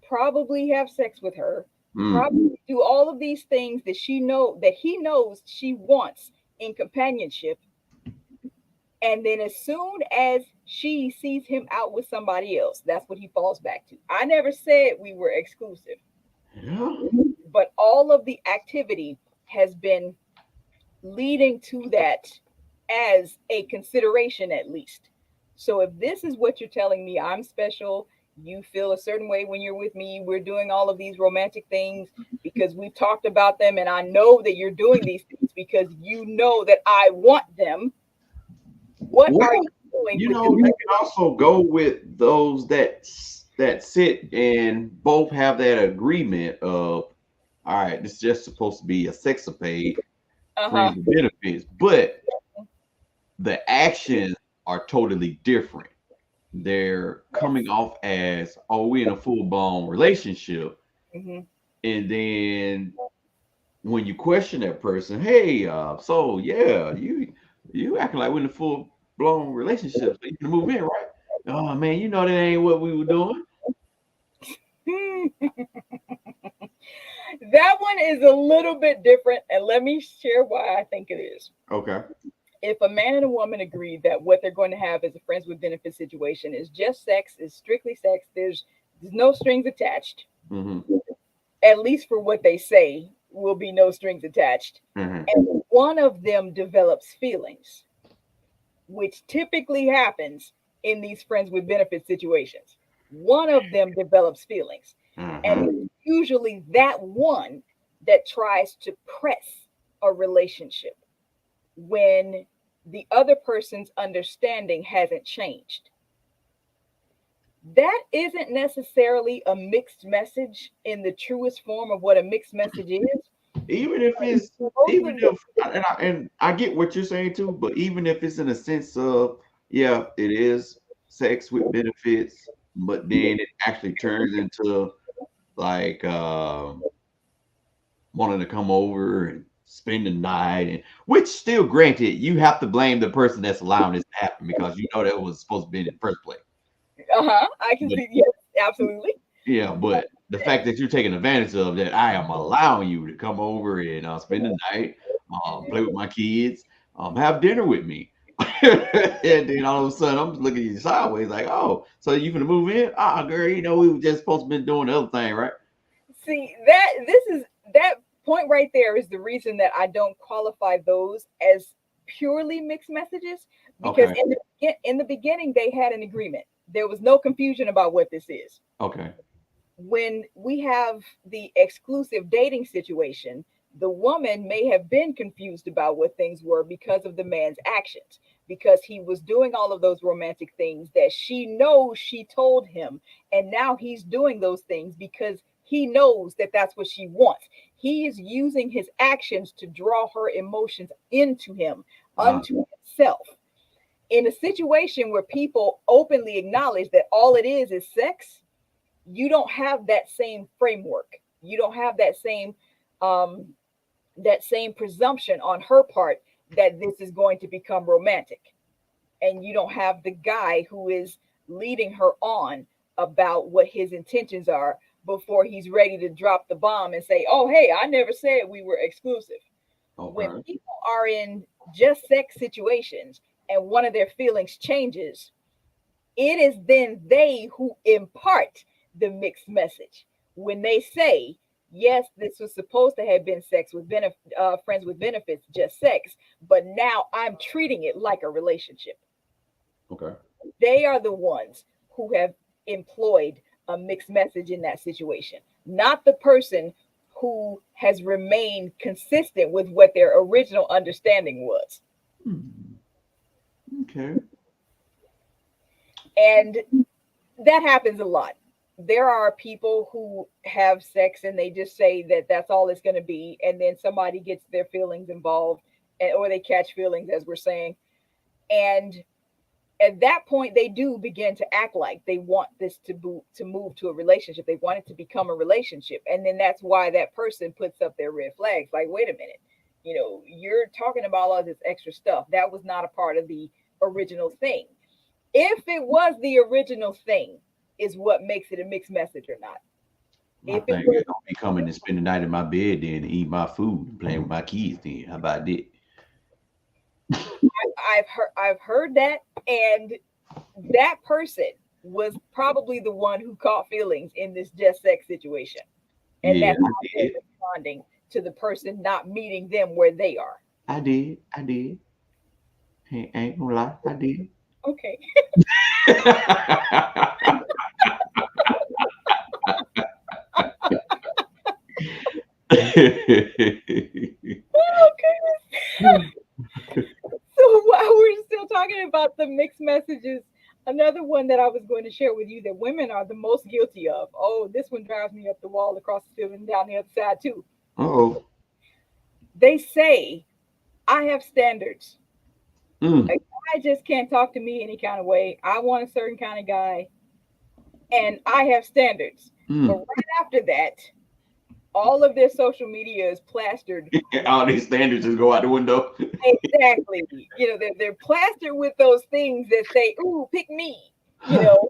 probably have sex with her, Mm. probably do all of these things that he knows she wants in companionship. And then as soon as she sees him out with somebody else, that's what he falls back to. I never said we were exclusive, Yeah. but all of the activity has been leading to that as a consideration, at least. So if this is what you're telling me, I'm special, you feel a certain way when you're with me, we're doing all of these romantic things because we've talked about them, and I know that you're doing these things because you know that I want them. What Well, are you doing you with know, the you rest? can also go with those that sit and both have that agreement of, all right, this is just supposed to be a sexapade, Uh-huh. friends with benefits, but the actions are totally different. They're coming off as, oh, we're in a full blown relationship, Hmm. and then when you question that person, hey, so yeah, you acting like we're in a full blown relationship, so you can move in, right? Oh man, you know that ain't what we were doing. That one is a little bit different, and let me share why I think it is. Okay. If a man and a woman agree that what they're going to have is a friends with benefits situation is just sex, is strictly sex, there's no strings attached, Mm-hmm. at least for what they say will be no strings attached, Mm-hmm. and one of them develops feelings, which typically happens in these friends with benefits situations. One of them develops feelings, and Mm-hmm. it's usually that one that tries to press a relationship when the other person's understanding hasn't changed. That isn't necessarily a mixed message in the truest form of what a mixed message is. Even if it's Both even of them, if and I get what you're saying too, but even if it's in a sense of, yeah, it is sex with benefits, but then it actually turns into like wanting to come over and spend the night, and which still granted, you have to blame the person that's allowing this to happen because you know that was supposed to be in the first place. uh-huh, I can But see, yes, absolutely. yeah, but the fact that you're taking advantage of that, I am allowing you to come over and spend the night, play with my kids, have dinner with me. And then all of a sudden, I'm just looking at you sideways, like, oh, so you gonna move in? Ah, girl, we were just supposed to be doing the other thing, right? See that this is that point right there is the reason that I don't qualify those as purely mixed messages, because Okay, in the beginning they had an agreement. There was no confusion about what this is. okay, When we have the exclusive dating situation, the woman may have been confused about what things were because of the man's actions, because he was doing all of those romantic things that she knows she told him. And now he's doing those things because he knows that that's what she wants. He is using his actions to draw her emotions into him, uh, unto himself. In a situation where people openly acknowledge that all it is sex, you don't have that same framework. You don't have um that same presumption on her part that this is going to become romantic. And you don't have the guy who is leading her on about what his intentions are before he's ready to drop the bomb and say, "Oh, hey, I never said we were exclusive." When okay. people are in just sex situations and one of their feelings changes, it is then they who impart the mixed message. When they say, yes, this was supposed to have been sex with friends with benefits, just sex, but now I'm treating it like a relationship. Okay. They are the ones who have employed a mixed message in that situation, not the person who has remained consistent with what their original understanding was. Hmm. Okay. And that happens a lot. There are people who have sex and they just say that that's all it's going to be, and then somebody gets their feelings involved, or they catch feelings, as we're saying, and at that point they do begin to act like they want this to move to a relationship. They want it to become a relationship, and then that's why that person puts up their red flags. Like, wait a minute, you're talking about all this extra stuff that was not a part of the original thing. If it was the original thing, is what makes it a mixed message or not. I If it think was, it's gonna be coming and spend the night in my bed then and eat my food and playing with my kids then. How about that? I've heard that, and that person was probably the one who caught feelings in this just sex situation, and Yeah, that's I how they're did. responding to the person not meeting them where they are. I did. I did. Ain't gonna lie, I did. Okay. So while we're still talking about the mixed messages, another one that I was going to share with you that women are the most guilty of. Oh, this one drives me up the wall, across the ceiling, down the other side too. Oh. They say, I have standards. A Mm, guy just can't talk to me any kind of way. I want a certain kind of guy, and I have standards. But mm. right after that, all of their social media is plastered. All these standards just go out the window. Exactly. They're plastered with those things that say, "Ooh, pick me." You know,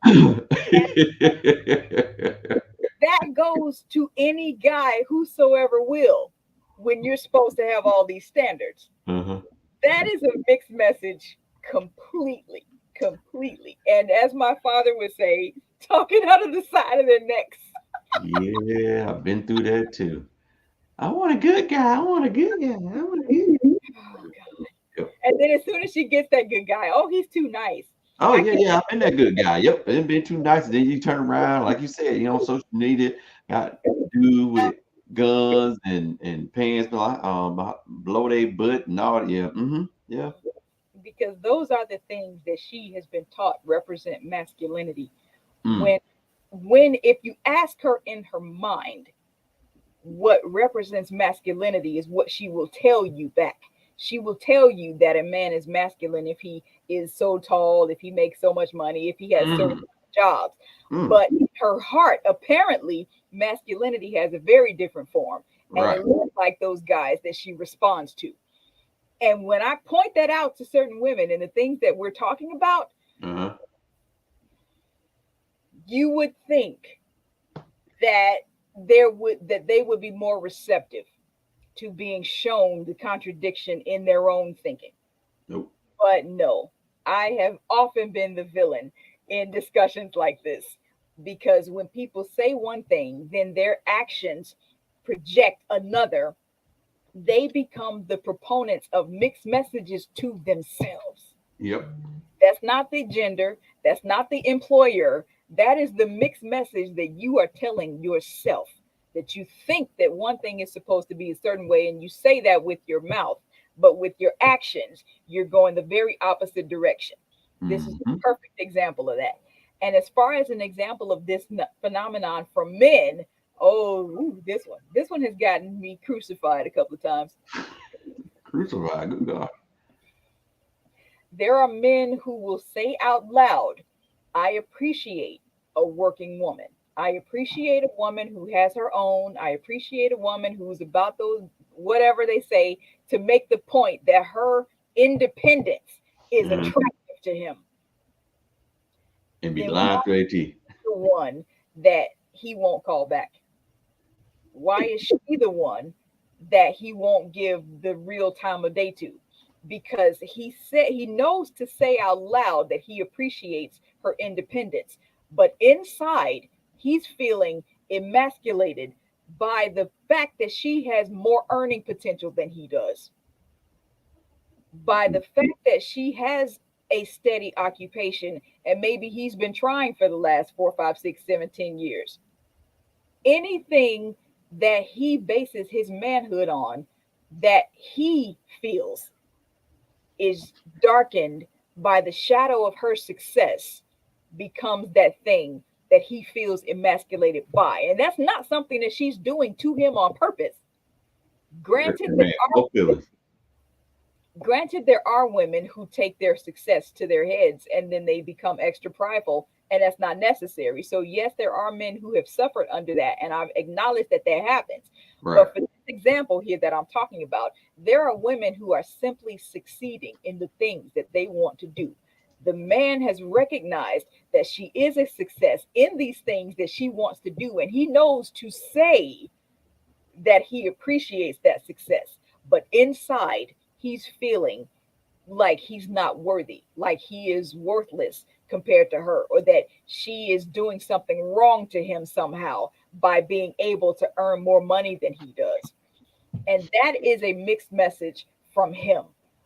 that goes to any guy whosoever will, when you're supposed to have all these standards. Uh-huh. That is a mixed message completely, completely. And as my father would say, talking out of the side of their necks. Yeah, I've been through that too. I want a good guy. I want a good guy. I want a good Oh, God. guy. And then as soon as she gets that good guy, oh, he's too nice. Oh I yeah, can't. yeah, I've been that good guy. Yep, it been too nice. And then you turn around, like you said, social media got dude with guns and pants below their butt and all. Yeah, yeah. Because those are the things that she has been taught represent masculinity. Mm, When if you ask her in her mind what represents masculinity, is what she will tell you back. She will tell you that a man is masculine if he is so tall, if he makes so much money, if he has certain mm, jobs. mm. But in her heart, apparently, masculinity has a very different form. And Right. it looks like those guys that she responds to. And when I point that out to certain women and the things that we're talking about, Uh-huh. you would think that they would be more receptive to being shown the contradiction in their own thinking. Nope. But no, I have often been the villain in discussions like this because when people say one thing, then their actions project another. They become the proponents of mixed messages to themselves. Yep. That's not the gender, that's not the employer. That is the mixed message that you are telling yourself. That you think that one thing is supposed to be a certain way, and you say that with your mouth, but with your actions, you're going the very opposite direction. This is a Hmm. perfect example of that. And as far as an example of this phenomenon for men, oh, ooh, this one has gotten me crucified a couple of times. Crucified. Good God. There are men who will say out loud, I appreciate a working woman. I appreciate a woman who has her own. I appreciate a woman who's about those, whatever they say, to make the point that her independence is Hmm. attractive to him. And be Then lying why through their teeth. is the one that he won't call back? Why is she the one that he won't give the real time of day to? Because he said he knows to say out loud that he appreciates her independence, but inside he's feeling emasculated by the fact that she has more earning potential than he does, by the fact that she has a steady occupation, and maybe he's been trying for the last 4, 5, 6, 7, 10 years. Anything that he bases his manhood on that he feels is darkened by the shadow of her success becomes that thing that he feels emasculated by. And that's not something that she's doing to him on purpose. Granted, there Man, are no feelings. Granted, there are women who take their success to their heads and then they become extra prideful, and that's not necessary. So, yes, there are men who have suffered under that, and I've acknowledged that that happens. Right. But for this example here that I'm talking about, there are women who are simply succeeding in the things that they want to do. The man has recognized that she is a success in these things that she wants to do, and he knows to say that he appreciates that success. But inside, he's feeling like he's not worthy, like he is worthless compared to her, or that she is doing something wrong to him somehow by being able to earn more money than he does. And that is a mixed message from him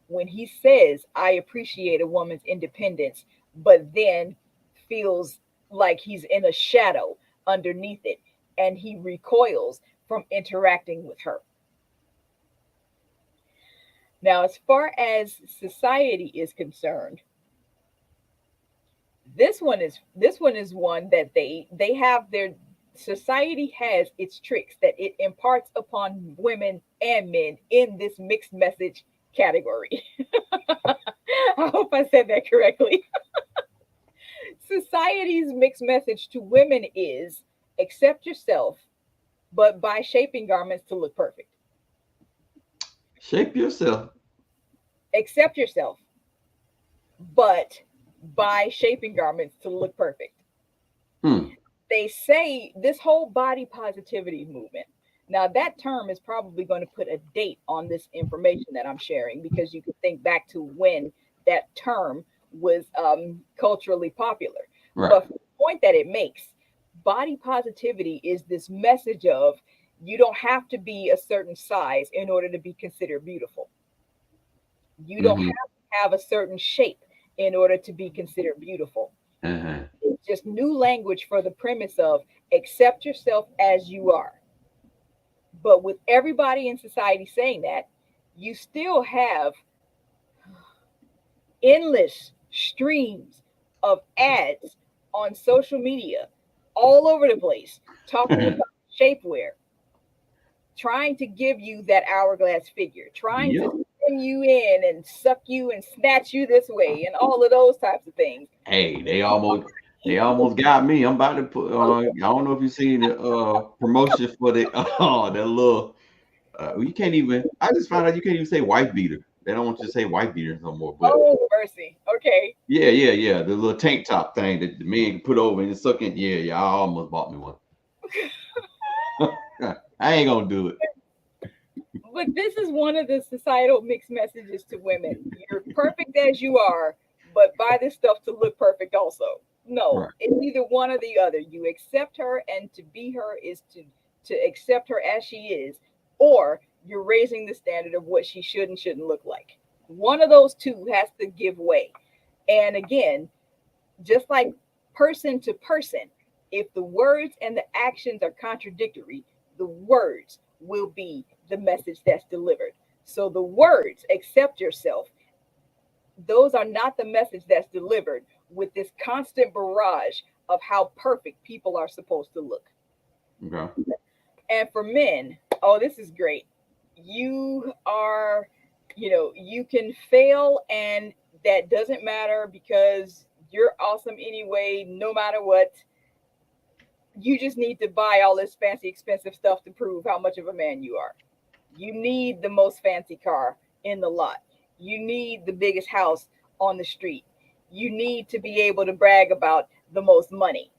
when he says, I appreciate a woman's independence, but then feels like he's in a shadow underneath it and he recoils from interacting with her. Now, as far as society is concerned, this one is one that they have their society has its tricks that it imparts upon women and men in this mixed message category. I hope I said that correctly. Society's mixed message to women is accept yourself, but buy shaping garments to look perfect. Shape yourself. Accept yourself, but buy shaping garments to look perfect. Hmm. They say this whole body positivity movement. Now, that term is probably going to put a date on this information that I'm sharing because you can think back to when that term was culturally popular. Right. But for the point that it makes, body positivity is this message of you don't have to be a certain size in order to be considered beautiful. You don't have Hmm. to have a certain shape in order to be considered beautiful. Uh-huh. It's just new language for the premise of accept yourself as you are. But with everybody in society saying that, you still have endless streams of ads on social media all over the place talking about shapewear, trying to give you that hourglass figure, trying to Yep. skim you in and suck you and snatch you this way, and all of those types of things. Hey, they almost got me. I'm about to put I don't know if you seen the promotion for the that little you can't even I just found out you can't even say wife beater. They don't want you to say wife beater no more. But Oh, mercy. Okay. yeah, yeah, yeah. The little tank top thing that the men can put over and suck in. Yeah, yeah. I almost bought me one. I ain't gonna do it. But this is one of the societal mixed messages to women. You're perfect as you are, but buy this stuff to look perfect also. No, Right. it's either one or the other. You accept her, and to be her is to accept her as she is, or you're raising the standard of what she should and shouldn't look like. One of those two has to give way. And again, just like person to person, if the words and the actions are contradictory, the words will be the message that's delivered. So the words, accept yourself, those are not the message that's delivered with this constant barrage of how perfect people are supposed to look. Okay. And for men, oh, this is great. You are, you can fail, and that doesn't matter because you're awesome anyway, no matter what. You just need to buy all this fancy, expensive stuff to prove how much of a man you are. You need the most fancy car in the lot. You need the biggest house on the street. You need to be able to brag about the most money.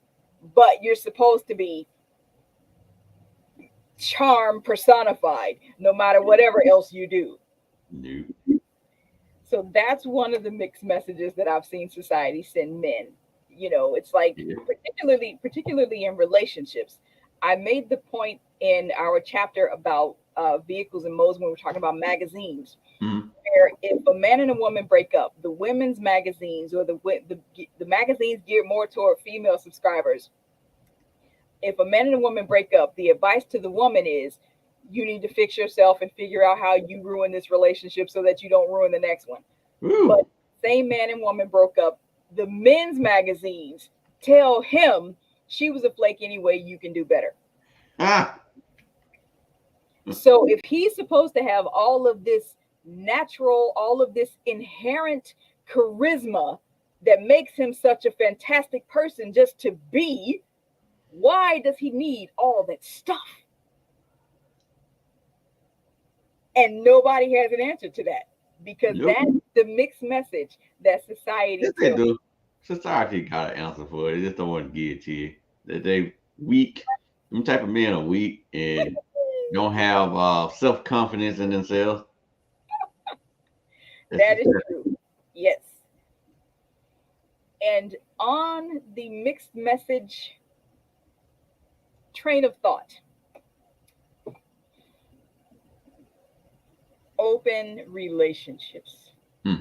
But you're supposed to be charm personified no matter whatever else you do. No. So that's one of the mixed messages that I've seen society send men. It's like Yeah. particularly in relationships. I made the point in our chapter about vehicles and modes when we were talking about magazines, Mm. where if a man and a woman break up, the women's magazines or the magazines geared more toward female subscribers, if a man and a woman break up, the advice to the woman is you need to fix yourself and figure out how you ruin this relationship so that you don't ruin the next one. But Woo. same man and woman broke up, the men's magazines tell him she was a flake anyway, you can do better. Ah. So if he's supposed to have all of this natural, all of this inherent charisma that makes him such a fantastic person just to be, why does he need all that stuff? And nobody has an answer to that because Nope. that's the mixed message that society Yes, they tells. do. Society got an answer for it. They just don't want to give it to you. That they weak. Them type of men are weak and don't have self confidence in themselves. That's That just is true. Yes. And on the mixed message train of thought, open relationships. Hmm.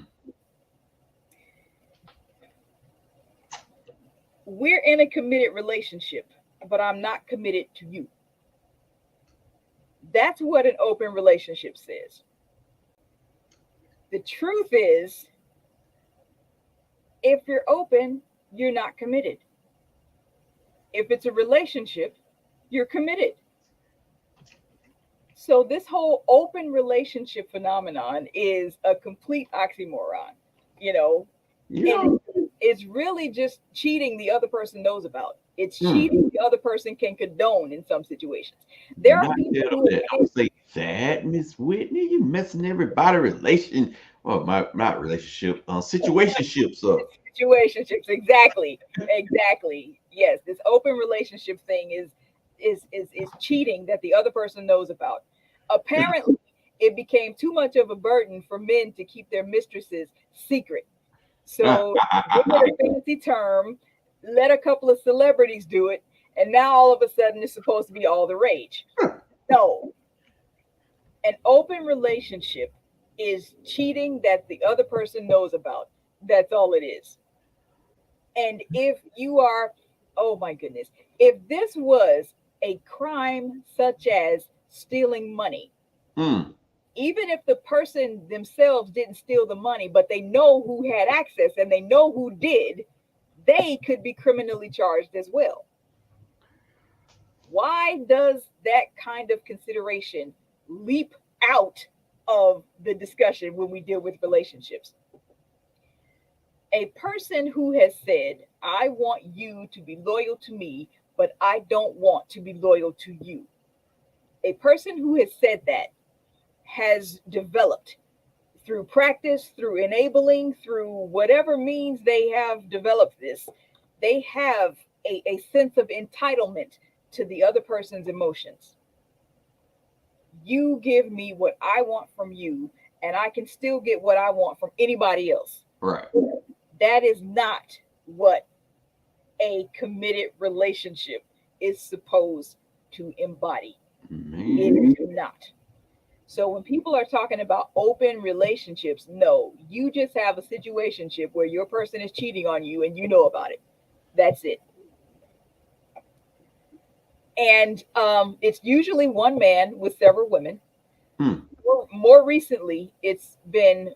We're in a committed relationship, but I'm not committed to you. That's what an open relationship says. The truth is, if you're open, you're not committed. If it's a relationship, you're committed. So this whole open relationship phenomenon is a complete oxymoron, you know, Yeah. and it's really just cheating the other person knows about. It's Hmm. cheating the other person can condone in some situations. There are Not people tell them who that. have Don't say that, Miss Whitney. You messing everybody relation. Well, my not relationship. Situationships up. situationships. Exactly. Exactly. Yes, this open relationship thing is cheating that the other person knows about. Apparently, it became too much of a burden for men to keep their mistresses secret. So give it a fancy term, let a couple of celebrities do it, and now all of a sudden it's supposed to be all the rage. No, an open relationship is cheating that the other person knows about. That's all it is. And if you are, oh my goodness, if this was a crime such as stealing money, Hmm. even if the person themselves didn't steal the money, but they know who had access and they know who did, they could be criminally charged as well. Why does that kind of consideration leap out of the discussion when we deal with relationships? A person who has said, I want you to be loyal to me, but I don't want to be loyal to you. A person who has said that has developed through practice, through enabling, through whatever means they have developed this, they have a sense of entitlement to the other person's emotions. You give me what I want from you, and I can still get what I want from anybody else. Right. That is not what a committed relationship is supposed to embody. It Man. is not. So when people are talking about open relationships, no, you just have a situationship where your person is cheating on you and you know about it. That's it. And it's usually one man with several women. Hmm. More recently, it's been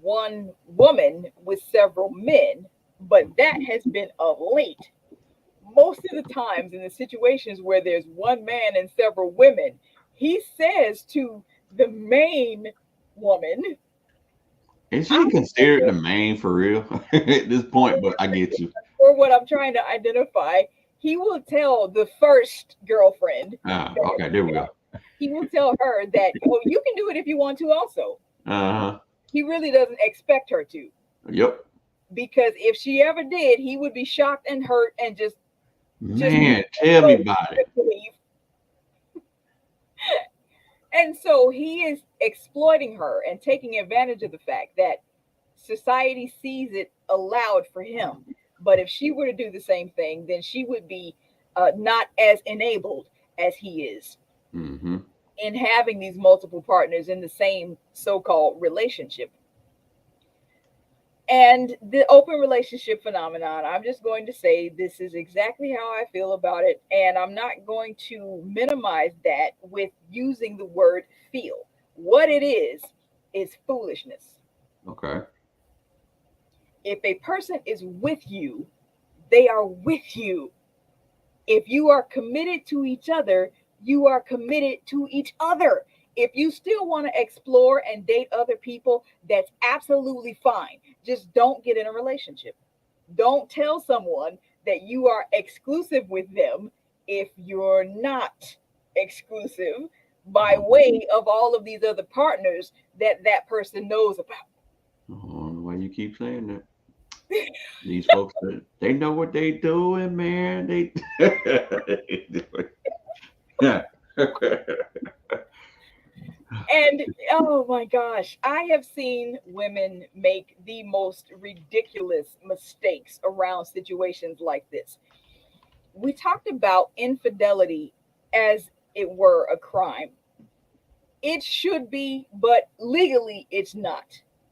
one woman with several men, but that has been of late. Most of the times in the situations where there's one man and several women, he says to the main woman, Is I she considered the main for real at this point? But I get you. or what I'm trying to identify, he will tell the first girlfriend, Ah, okay, there we go. he will tell her that, oh, you can do it if you want to also. Uh-huh. He really doesn't expect her to. Yep. Because if she ever did, he would be shocked and hurt and just Man, tell me about it. leave. And so he is exploiting her and taking advantage of the fact that society sees it allowed for him. But if she were to do the same thing, then she would be not as enabled as he is Mm-hmm. in having these multiple partners in the same so called relationship. And the open relationship phenomenon, I'm just going to say this is exactly how I feel about it. And I'm not going to minimize that with using the word feel. What it is foolishness. Okay. If a person is with you, they are with you. If you are committed to each other, you are committed to each other. If you still want to explore and date other people, that's absolutely fine. Just don't get in a relationship. Don't tell someone that you are exclusive with them if you're not exclusive by way of all of these other partners that that person knows about. Oh, why you keep saying that? These folks, they know what they doing, man. They. Yeah. And oh my gosh, I have seen women make the most ridiculous mistakes around situations like this. We talked about infidelity as it were a crime. It should be, but legally it's not.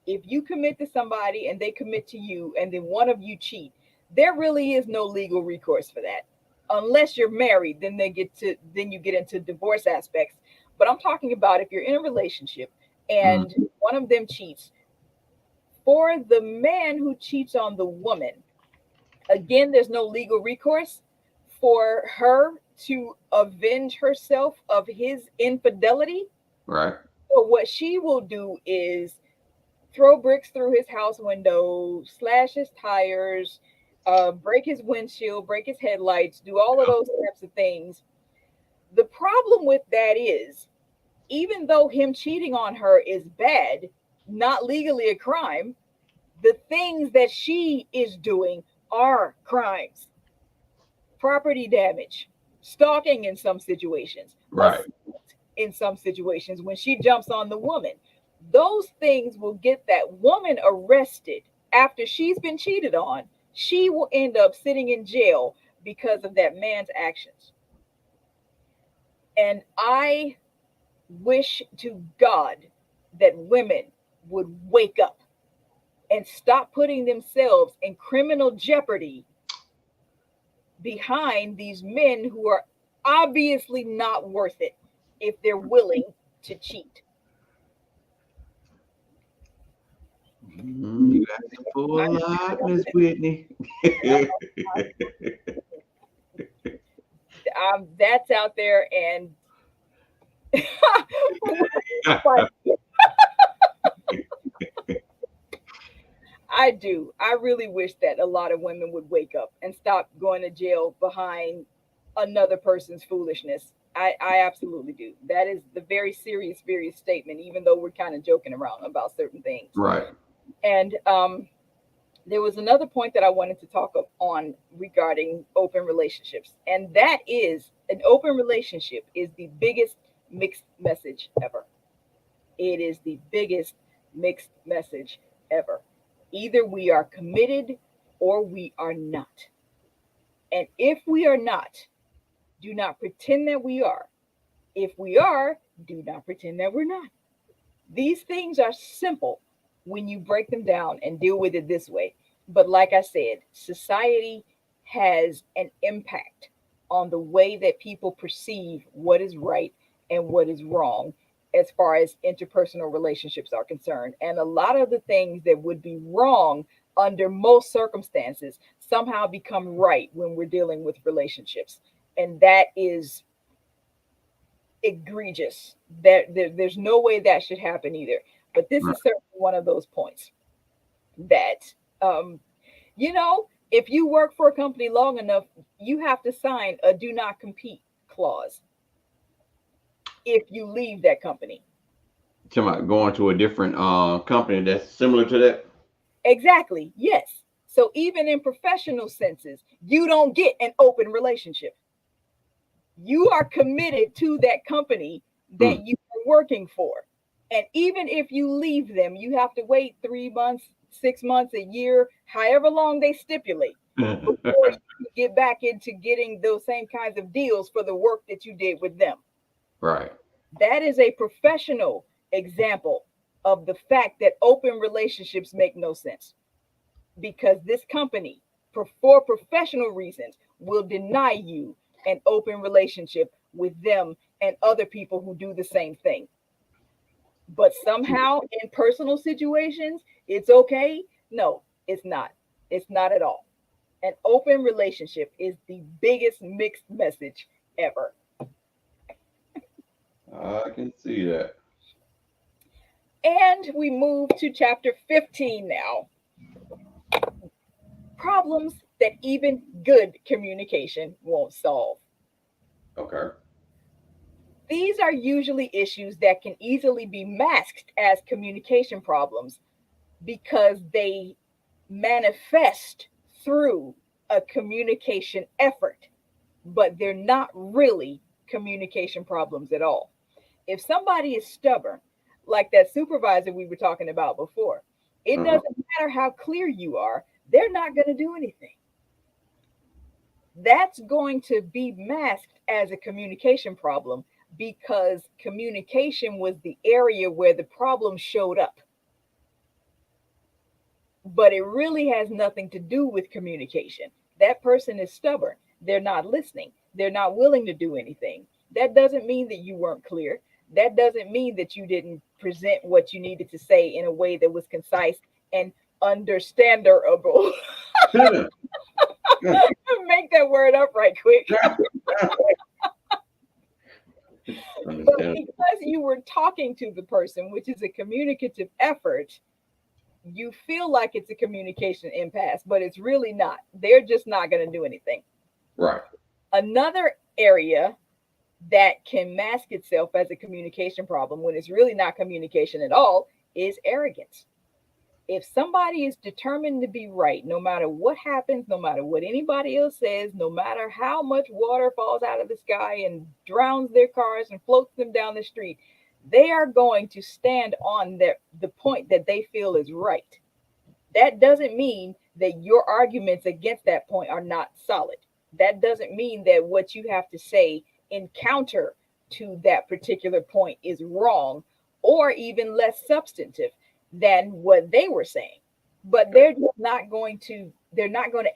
If you commit to somebody and they commit to you and then one of you cheat, there really is no legal recourse for that. Unless you're married, then you get into divorce aspects. But I'm talking about if you're in a relationship Mm, and one of them cheats, for the man who cheats on the woman, again, there's no legal recourse for her to avenge herself of his infidelity. right. So what she will do is throw bricks through his house window, slash his tires, break his windshield, break his headlights, do all of those types of things. The problem with that is, even though him cheating on her is bad, not legally a crime, the things that she is doing are crimes. Property damage, stalking in some situations, Right. assault in some situations when she jumps on the woman. Those things will get that woman arrested after she's been cheated on. She will end up sitting in jail because of that man's actions. And I wish to God that women would wake up and stop putting themselves in criminal jeopardy behind these men who are obviously not worth it if they're willing to cheat. You asking for a I'm, lot, Miss Whitney. that's out there, and I do. I really wish that a lot of women would wake up and stop going to jail behind another person's foolishness. I absolutely do. That is the very serious, serious statement, even though we're kind of joking around about certain things. Right. And there was another point that I wanted to talk on regarding open relationships, and that is an open relationship is the biggest mixed message ever. It is the biggest mixed message ever. Either we are committed or we are not. And if we are not, do not pretend that we are. If we are, do not pretend that we're not. These things are simple when you break them down and deal with it this way. But like I said, society has an impact on the way that people perceive what is right and what is wrong as far as interpersonal relationships are concerned. And a lot of the things that would be wrong under most circumstances somehow become right when we're dealing with relationships. And that is egregious. There's no way that should happen either. But this Right. is certainly one of those points that, um, if you work for a company long enough, you have to sign a do not compete clause if you leave that company. Talking about going to a different company that's similar to that. Exactly. Yes. So even in professional senses, you don't get an open relationship. You are committed to that company that Mm. you are working for. And even if you leave them, you have to wait 3 months, 6 months, a year, however long they stipulate before you can get back into getting those same kinds of deals for the work that you did with them. Right. That is a professional example of the fact that open relationships make no sense because this company, for professional reasons, will deny you an open relationship with them and other people who do the same thing. But somehow in personal situations, it's okay. No, it's not. It's not at all. An open relationship is the biggest mixed message ever. I can see that. And we move to chapter 15 now. Problems that even good communication won't solve. Okay. These are usually issues that can easily be masked as communication problems because they manifest through a communication effort, but they're not really communication problems at all. If somebody is stubborn, like that supervisor we were talking about before, it Uh-huh. doesn't matter how clear you are, they're not going to do anything. That's going to be masked as a communication problem because communication was the area where the problem showed up. But it really has nothing to do with communication. That person is stubborn. They're not listening. They're not willing to do anything. That doesn't mean that you weren't clear. That doesn't mean that you didn't present what you needed to say in a way that was concise and understandable. Make that word up right quick. But Understandable. because you were talking to the person, which is a communicative effort, you feel like it's a communication impasse, but it's really not. They're just not going to do anything. Right. Another area that can mask itself as a communication problem when it's really not communication at all is arrogance. If somebody is determined to be right, no matter what happens, no matter what anybody else says, no matter how much water falls out of the sky and drowns their cars and floats them down the street, they are going to stand on the point that they feel is right. That doesn't mean that your arguments against that point are not solid. That doesn't mean that what you have to say in counter to that particular point is wrong or even less substantive than what they were saying. But they're not going to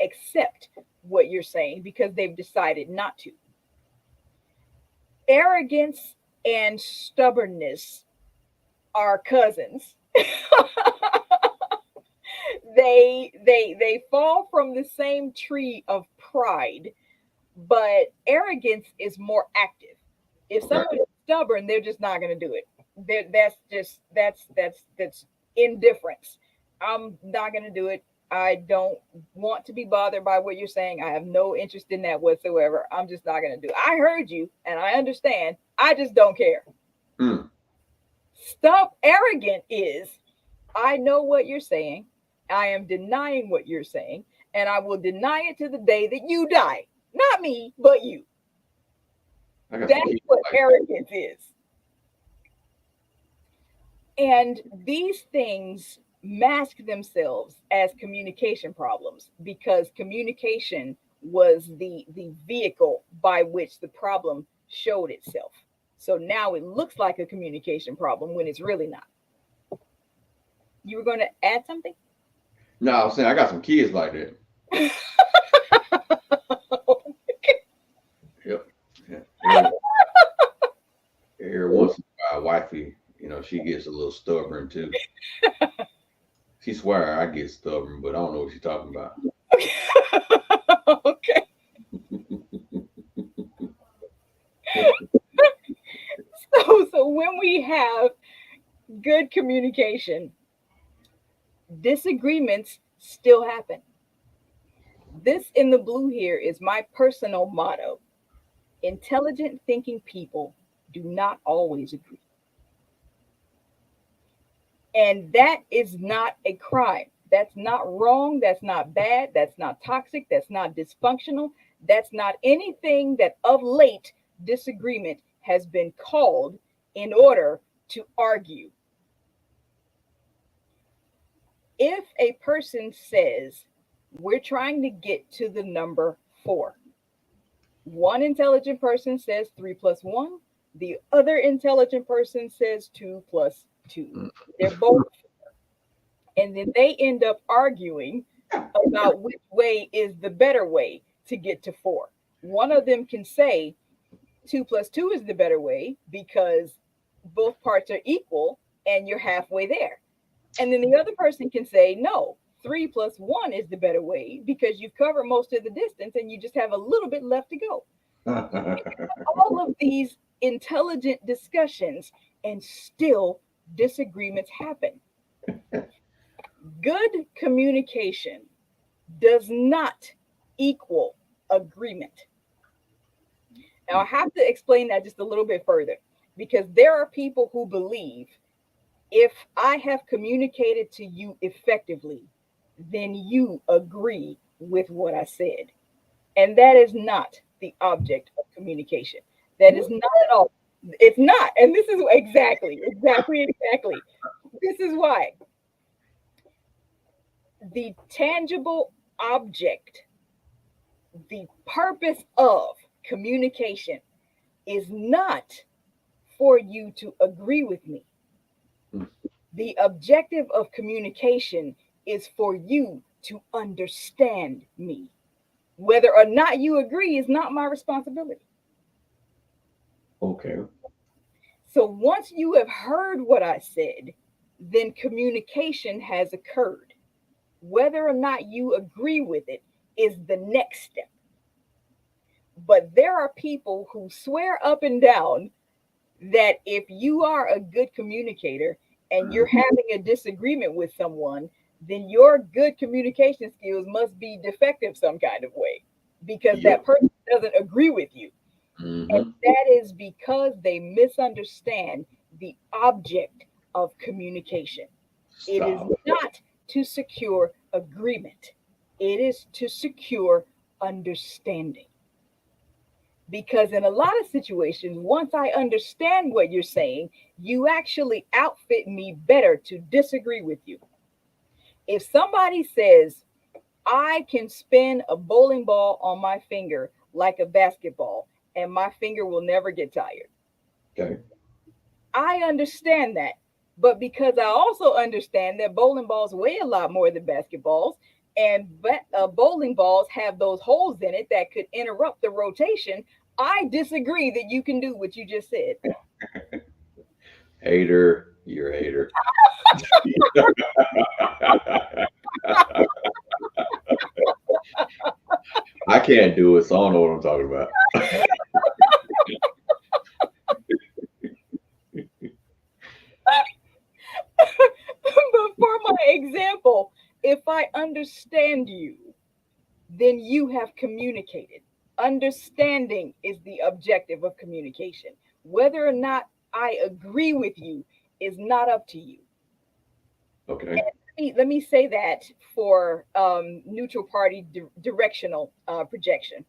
accept what you're saying because they've decided not to. Arrogance and stubbornness are cousins. They fall from the same tree of pride, but arrogance is more active. If Right. someone is stubborn, they're just not going to do it. That's just that's indifference. I'm not going to do it. I don't want to be bothered by what you're saying. I have no interest in that whatsoever. I'm just not going to do it. I heard you and I understand. I just don't care. Mm. Stop. Arrogant is I know what you're saying. I am denying what you're saying, and I will deny it to the day that you die. Not me, but you. I got some That's people what like arrogance is. And these things mask themselves as communication problems because communication was the vehicle by which the problem showed itself. So now it looks like a communication problem when it's really not. You were going to add something? No, I'm saying I got some kids like that. Yep. Yeah. Every once in a while, wifey, she gets a little stubborn too. She swear I get stubborn, but I don't know what she's talking about. Okay. So when we have good communication, disagreements still happen. This in the blue here is my personal motto. Intelligent thinking people do not always agree. And that is not a crime. That's not wrong. That's not bad. That's not toxic. That's not dysfunctional. That's not anything that of late disagreement has been called in order to argue. If a person says, we're trying to get to the number four, one intelligent person says 3 plus 1, the other intelligent person says 2 plus 2. They're both, and then they end up arguing about which way is the better way to get to four. One of them can say 2 plus 2 is the better way because both parts are equal and you're halfway there. And then the other person can say, no, 3 plus 1 is the better way because you've covered most of the distance and you just have a little bit left to go. All of these intelligent discussions, and still disagreements happen. Good communication does not equal agreement. Now, I have to explain that just a little bit further because there are people who believe if I have communicated to you effectively, then you agree with what I said. And that is not the object of communication. That is not at all. It's not. And this is exactly. This is why the tangible object, the purpose of communication is not for you to agree with me. The objective of communication is for you to understand me. Whether or not you agree is not my responsibility. Okay. So once you have heard what I said, then communication has occurred. Whether or not you agree with it is the next step. But there are people who swear up and down that if you are a good communicator and you're having a disagreement with someone, then your good communication skills must be defective some kind of way because that Yep. person doesn't agree with you. And Mm-hmm. that is because they misunderstand the object of communication. It is Stop. not to secure agreement, it is to secure understanding. Because in a lot of situations, once I understand what you're saying, you actually outfit me better to disagree with you. If somebody says, I can spin a bowling ball on my finger like a basketball, and my finger will never get tired. Okay. I understand that. But because I also understand that bowling balls weigh a lot more than basketballs, and bowling balls have those holes in it that could interrupt the rotation, I disagree that you can do what you just said. Hater, you're a hater. I can't do it, so I don't know what I'm talking about. But for my example, if I understand you, then you have communicated. Understanding is the objective of communication. Whether or not I agree with you is not up to you. Okay. Let me say that for neutral party directional projection.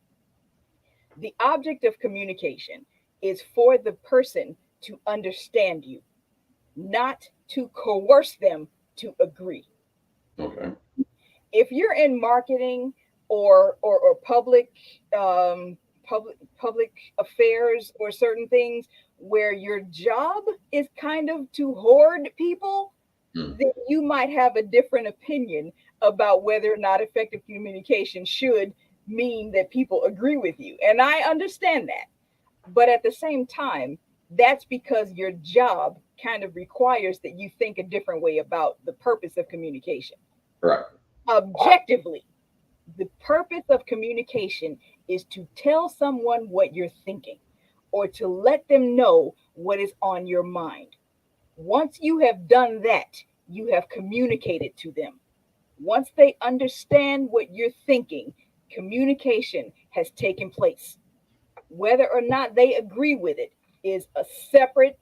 The object of communication is for the person to understand you, not to coerce them to agree. Okay. If you're in marketing or um, public affairs or certain things where your job is kind of to hoard people, Mm. then you might have a different opinion about whether or not effective communication should mean that people agree with you. And I understand that. But at the same time, that's because your job kind of requires that you think a different way about the purpose of communication. Right. Objectively, the purpose of communication is to tell someone what you're thinking or to let them know what is on your mind. Once you have done that, you have communicated to them. Once they understand what you're thinking, communication has taken place. Whether or not they agree with it is a separate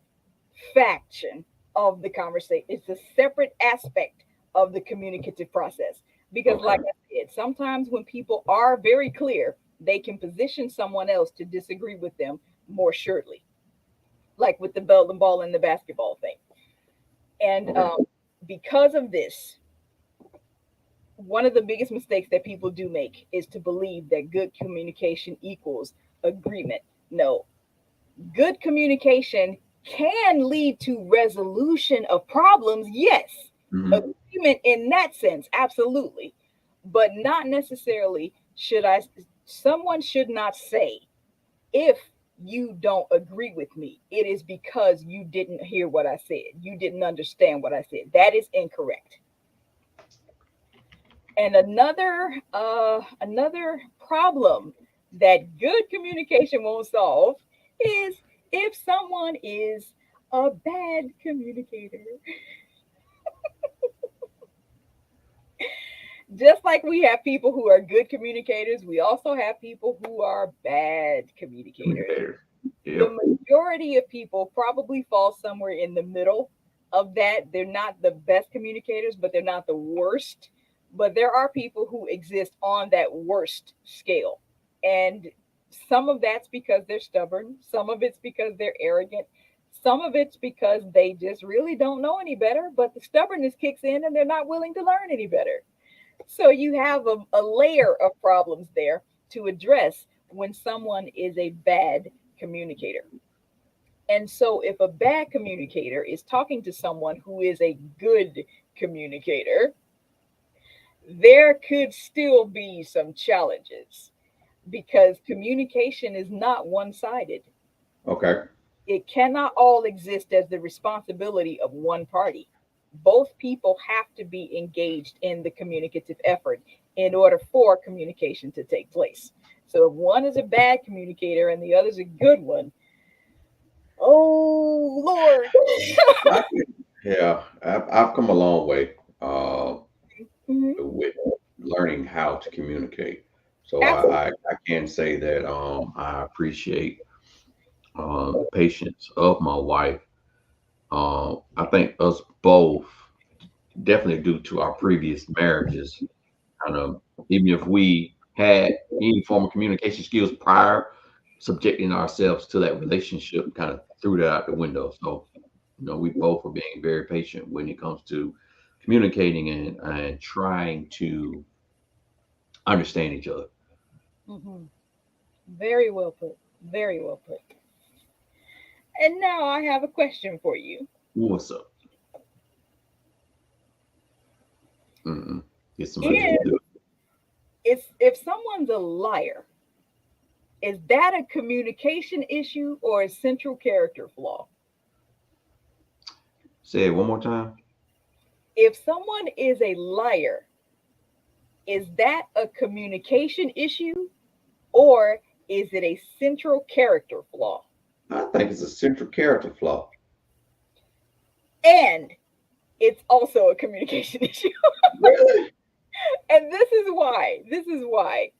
faction of the conversation. It's a separate aspect of the communicative process. Because, Okay. like I said, sometimes when people are very clear, they can position someone else to disagree with them more surely, like with the ball and the basketball thing. And Okay. because of this, one of the biggest mistakes that people do make is to believe that good communication equals agreement. No, good communication can lead to resolution of problems, yes. Hmm. Agreement in that sense, absolutely. But not necessarily should I, someone should not say, if you don't agree with me, it is because you didn't hear what I said. You didn't understand what I said. That is incorrect. And another problem that good communication won't solve is if someone is a bad communicator. Just like we have people who are good communicators, we also have people who are bad communicators. Communicators. The Yep. majority of people probably fall somewhere in the middle of that. They're not the best communicators, but they're not the worst. But there are people who exist on that worst scale. And some of that's because they're stubborn, some of it's because they're arrogant, some of it's because they just really don't know any better, but the stubbornness kicks in and they're not willing to learn any better. So you have a layer of problems there to address when someone is a bad communicator. And so, if a bad communicator is talking to someone who is a good communicator, there could still be some challenges because communication is not one sided. Okay. It cannot all exist as the responsibility of one party. Both people have to be engaged in the communicative effort in order for communication to take place. So, if one is a bad communicator and the other is a good one, oh Lord. I, yeah, I've come a long way Mhm. with learning how to communicate. So Absolutely. I can say that I appreciate the patience of my wife. I think us both, definitely due to our previous marriages, kind of, even if we had any form of communication skills prior, subjecting ourselves to that relationship kind of threw that out the window. So, we both are being very patient when it comes to communicating and trying to understand each other. Hmm. Very well put. Very well put. And now I have a question for you. What's up? Mm-mm. Get somebody else to If do it. if someone's a liar, is that a communication issue or a central character flaw? Say it one more time. If someone is a liar, is that a communication issue or is it a central character flaw? I think it's a central character flaw. And it's also a communication issue. Really? And this is why. This is why.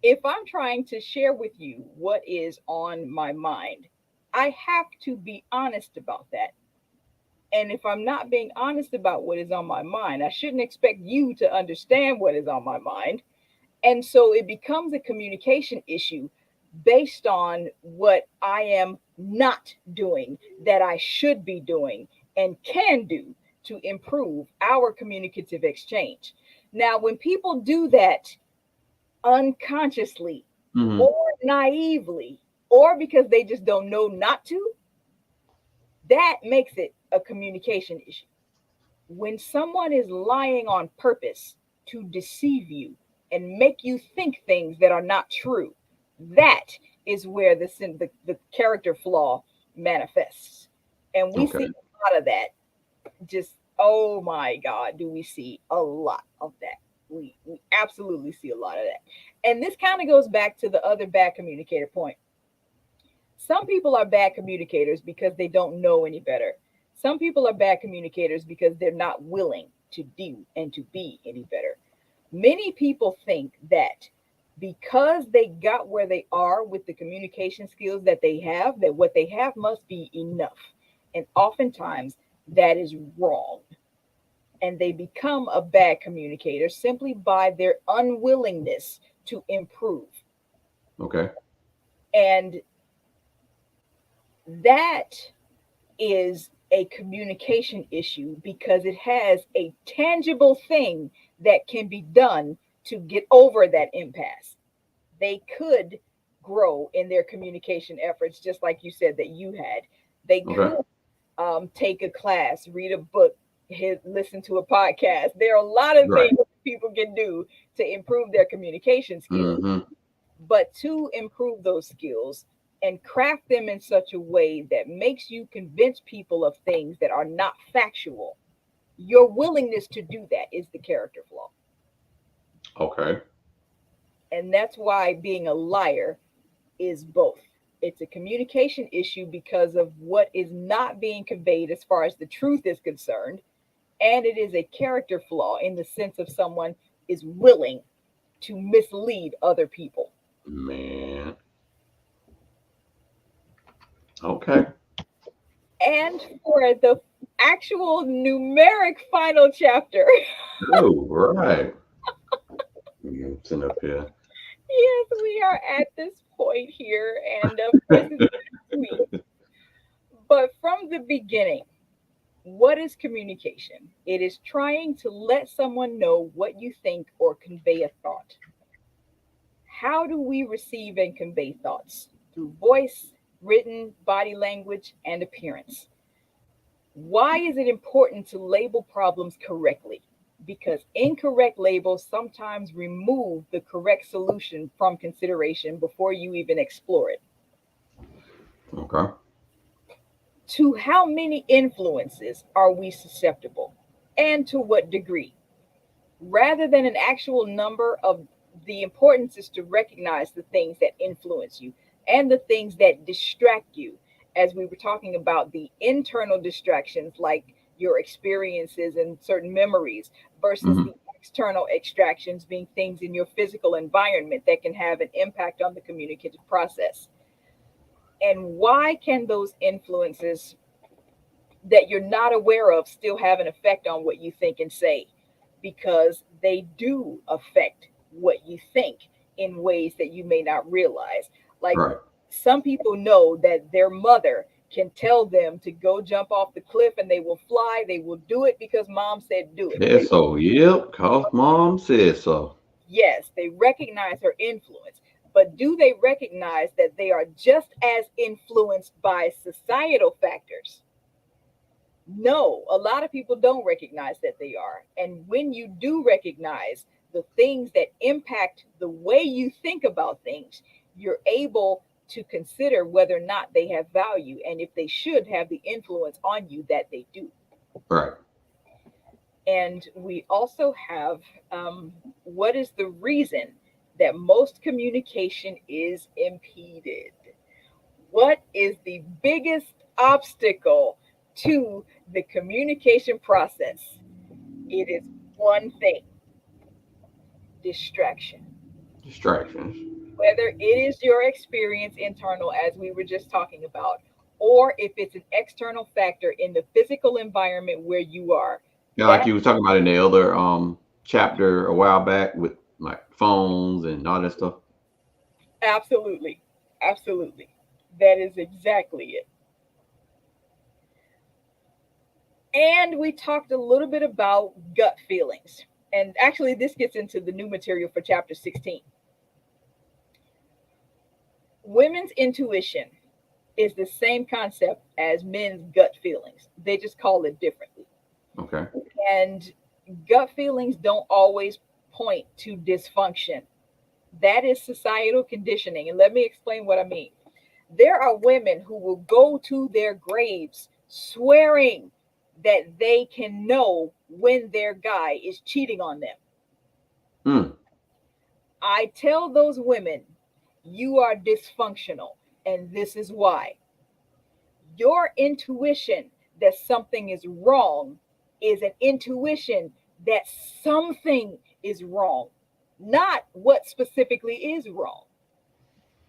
If I'm trying to share with you what is on my mind, I have to be honest about that. And if I'm not being honest about what is on my mind, I shouldn't expect you to understand what is on my mind. And so it becomes a communication issue based on what I am not doing that I should be doing and can do to improve our communicative exchange. Now, when people do that unconsciously Hmm. or naively, or because they just don't know not to, that makes it a communication issue. When someone is lying on purpose to deceive you and make you think things that are not true, that is where the character flaw manifests. And we see Okay. a lot of that. Just, oh my God, do we see a lot of that? We absolutely see a lot of that. And this kind of goes back to the other bad communicator point. Some people are bad communicators because they don't know any better. Some people are bad communicators because they're not willing to do and to be any better. Many people think that because they got where they are with the communication skills that they have, that what they have must be enough. And oftentimes that is wrong. And they become a bad communicator simply by their unwillingness to improve. Okay. And that is a communication issue because it has a tangible thing that can be done to get over that impasse. They could grow in their communication efforts, just like you said that you had. They Okay. could take a class, read a book, listen to a podcast. There are a lot of Right. things people can do to improve their communication skills. Hmm. But to improve those skills and craft them in such a way that makes you convince people of things that are not factual, your willingness to do that is the character flaw. Okay. And that's why being a liar is both. It's a communication issue because of what is not being conveyed as far as the truth is concerned. And it is a character flaw in the sense of someone is willing to mislead other people. Man. Okay. And for the actual numeric final chapter, Oh, right. Sitting up here. yes, we are at this point here. And of course, it's sweet. But from the beginning, what is communication? It is trying to let someone know what you think or convey a thought. How do we receive and convey thoughts? Through voice, written, body language, and appearance. Why is it important to label problems correctly? Because incorrect labels sometimes remove the correct solution from consideration before you even explore it. Okay. To how many influences are we susceptible? And to what degree? Rather than an actual number of, the importance is to recognize the things that influence you and the things that distract you, as we were talking about the internal distractions like your experiences and certain memories versus Hmm. the external extractions being things in your physical environment that can have an impact on the communicative process. And why can those influences that you're not aware of still have an effect on what you think and say? Because they do affect what you think in ways that you may not realize. Like, Right. some people know that their mother can tell them to go jump off the cliff and they will fly. They will do it because mom said do it. Said so. Yep. Cause mom said so. Yes, they recognize her influence, but do they recognize that they are just as influenced by societal factors? No, a lot of people don't recognize that they are. And when you do recognize the things that impact the way you think about things, you're able to consider whether or not they have value and if they should have the influence on you that they do. Right. And we also have, what is the reason that most communication is impeded? What is the biggest obstacle to the communication process? It is one thing: distraction. Distractions. Whether it is your experience internal, as we were just talking about, or if it's an external factor in the physical environment where you are, Yeah, like that you was talking about in the other chapter a while back with like phones and all that stuff. absolutely, absolutely, that is exactly it. And we talked a little bit about gut feelings. And actually, this gets into the new material for chapter 16. Women's intuition is the same concept as men's gut feelings, they just call it differently. Okay. And gut feelings don't always point to dysfunction. That is societal conditioning. And let me explain what I mean. There are women who will go to their graves swearing that they can know when their guy is cheating on them. Mm. I tell those women, you are dysfunctional, and this is why. Your intuition that something is wrong is an intuition that something is wrong, not what specifically is wrong.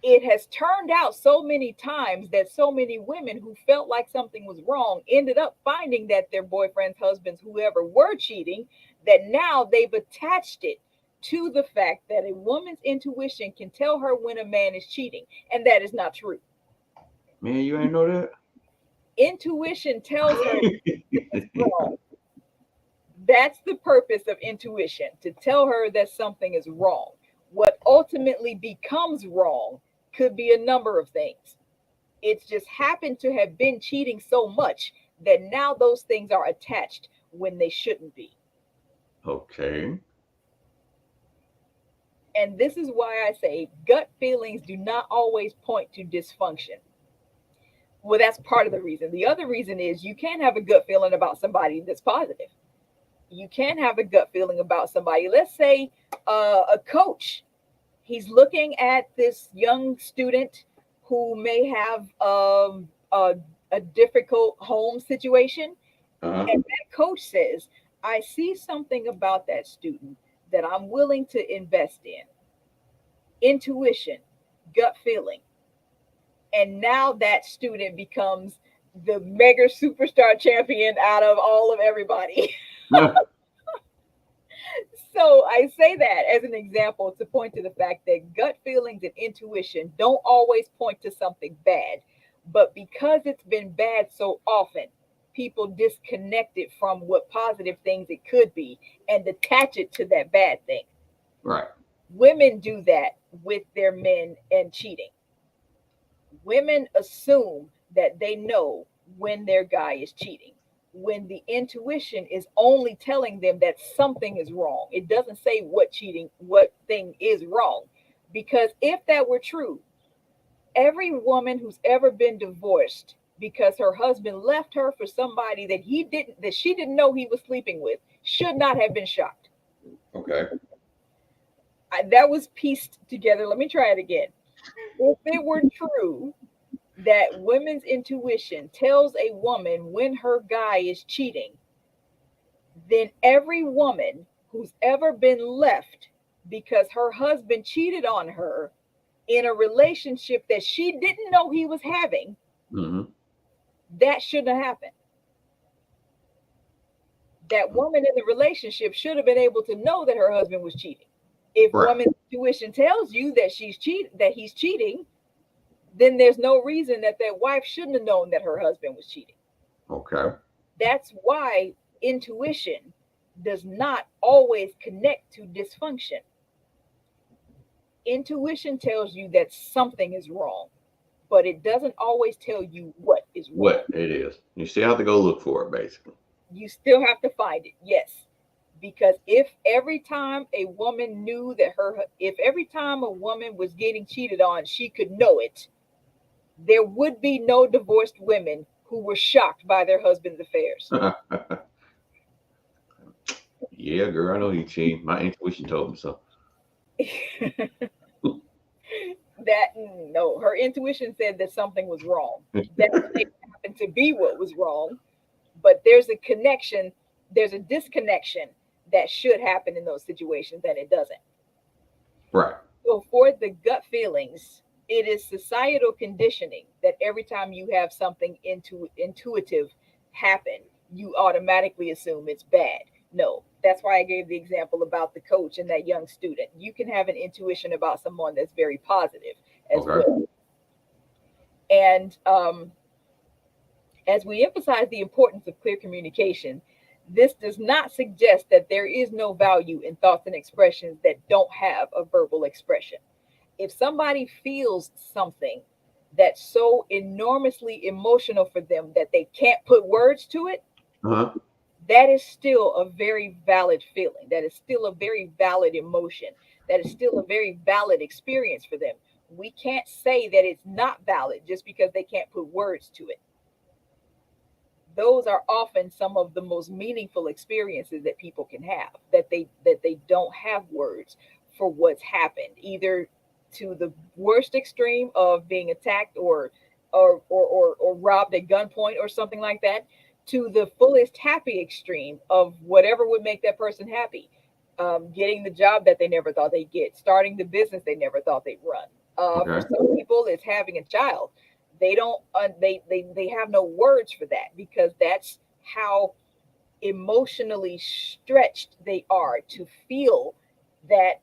It has turned out so many times that so many women who felt like something was wrong ended up finding that their boyfriends, husbands, whoever were cheating, that now they've attached it to the fact that a woman's intuition can tell her when a man is cheating, and that is not true. Man, you ain't know that? Intuition tells her it's wrong. That's the purpose of intuition, to tell her that something is wrong. What ultimately becomes wrong could be a number of things. It's just happened to have been cheating so much that now those things are attached when they shouldn't be. Okay. And this is why I say gut feelings do not always point to dysfunction. Well, that's part of the reason. The other reason is you can't have a gut feeling about somebody that's positive. You can have a gut feeling about somebody. Let's say a coach, he's looking at this young student who may have a difficult home situation, Uh-huh. and that coach says, I see something about that student that I'm willing to invest in. Intuition, gut feeling. And now that student becomes the mega superstar champion out of all of everybody. So I say that as an example to point to the fact that gut feelings and intuition don't always point to something bad, but because it's been bad so often, people disconnect it from what positive things it could be and attach it to that bad thing. Right. Women do that with their men and cheating. Women assume that they know when their guy is cheating, when the intuition is only telling them that something is wrong. It doesn't say what thing is wrong. Because if that were true, every woman who's ever been divorced because her husband left her for somebody that she didn't know he was sleeping with should not have been shocked. Okay. That was pieced together. Let me try it again. If it were true that women's intuition tells a woman when her guy is cheating, then every woman who's ever been left because her husband cheated on her in a relationship that she didn't know he was having, Mm-hmm. that shouldn't have happened. That woman in the relationship should have been able to know that her husband was cheating. If Right. woman's intuition tells you that he's cheating, then there's no reason that wife shouldn't have known that her husband was cheating. Okay. That's why intuition does not always connect to dysfunction. Intuition tells you that something is wrong, but it doesn't always tell you what is wrong. What it is. You still have to go look for it, basically. You still have to find it, yes. Because if every time a woman knew that if every time a woman was getting cheated on, she could know it, there would be no divorced women who were shocked by their husband's affairs. Yeah, girl, I know you cheating. My intuition told me so. That no, her intuition said that something was wrong. That happened to be what was wrong, but there's a connection, there's a disconnection that should happen in those situations, and it doesn't. Right. So for the gut feelings, it is societal conditioning that every time you have something intuitive happen, you automatically assume it's bad. No, that's why I gave the example about the coach and that young student. You can have an intuition about someone that's very positive as Okay. well. And As we emphasize the importance of clear communication, this does not suggest that there is no value in thoughts and expressions that don't have a verbal expression. If somebody feels something that's so enormously emotional for them that they can't put words to it, Uh-huh. that is still a very valid feeling. That is still a very valid emotion. That is still a very valid experience for them. We can't say that it's not valid just because they can't put words to it. Those are often some of the most meaningful experiences that people can have, that they don't have words for what's happened, either to the worst extreme of being attacked or robbed at gunpoint or something like that, to the fullest happy extreme of whatever would make that person happy. Getting the job that they never thought they'd get, starting the business they never thought they'd run. For Okay. some people, it's having a child. They don't they have no words for that because that's how emotionally stretched they are to feel that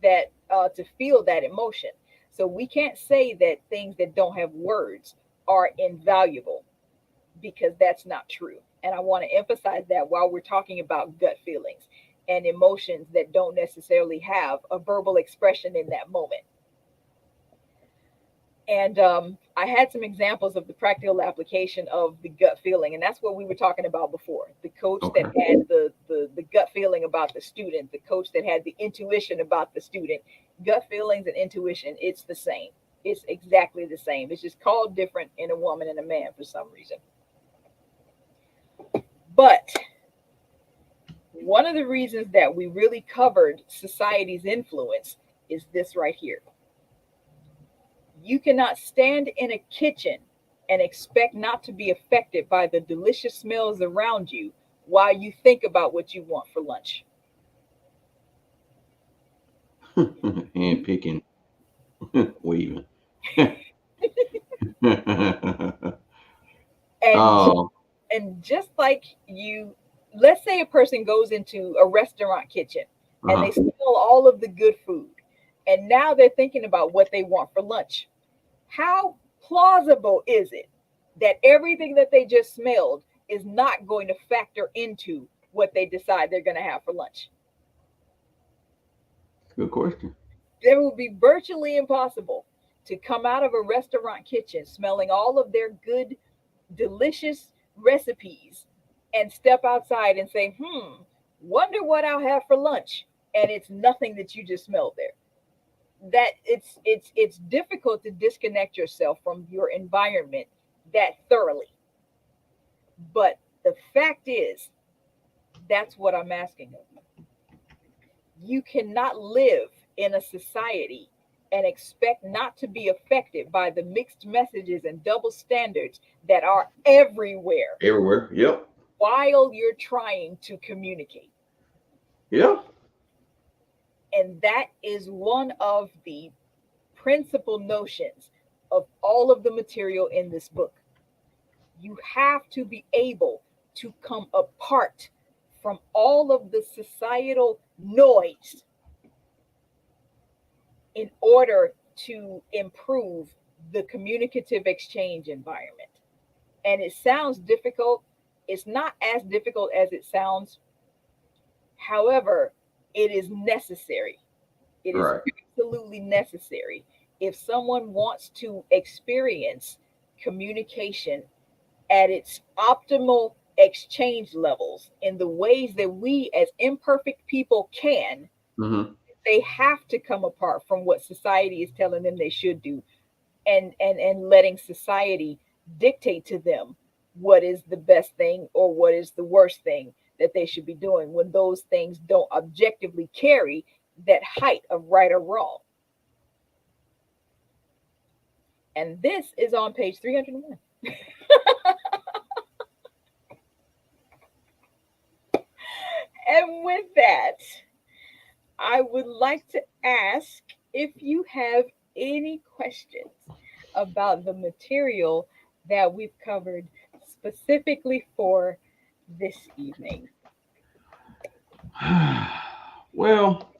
to feel that emotion. So we can't say that things that don't have words are invaluable, because that's not true. And I want to emphasize that while we're talking about gut feelings and emotions that don't necessarily have a verbal expression in that moment. And I had some examples of the practical application of the gut feeling, and that's what we were talking about before. The coach that Okay. had the gut feeling about the student, the coach that had the intuition about the student. Gut feelings and intuition, it's the same. It's exactly the same. It's just called different in a woman and a man for some reason. But one of the reasons that we really covered society's influence is this right here. You cannot stand in a kitchen and expect not to be affected by the delicious smells around you while you think about what you want for lunch. Hand picking, weaving. And Oh, and just like you, let's say a person goes into a restaurant kitchen and they uh-huh. smell all of the good food, and now they're thinking about what they want for lunch. How plausible is it that everything that they just smelled is not going to factor into what they decide they're going to have for lunch? Good question. It will be virtually impossible to come out of a restaurant kitchen smelling all of their good, delicious recipes and step outside and say, wonder what I'll have for lunch. And it's nothing that you just smelled there. That it's difficult to disconnect yourself from your environment that thoroughly. But the fact is, that's what I'm asking of you. You cannot live in a society and expect not to be affected by the mixed messages and double standards that are everywhere Everywhere. Yep. while you're trying to communicate. Yep. And that is one of the principal notions of all of the material in this book. You have to be able to come apart from all of the societal noise in order to improve the communicative exchange environment. And it sounds difficult. It's not as difficult as it sounds. However, it is necessary. It is Right. absolutely necessary if someone wants to experience communication at its optimal exchange levels in the ways that we as imperfect people can. Mm-hmm. They have to come apart from what society is telling them they should do, and letting society dictate to them what is the best thing or what is the worst thing that they should be doing when those things don't objectively carry that height of right or wrong. And this is on page 301. And with that, I would like to ask if you have any questions about the material that we've covered specifically for this evening. Well,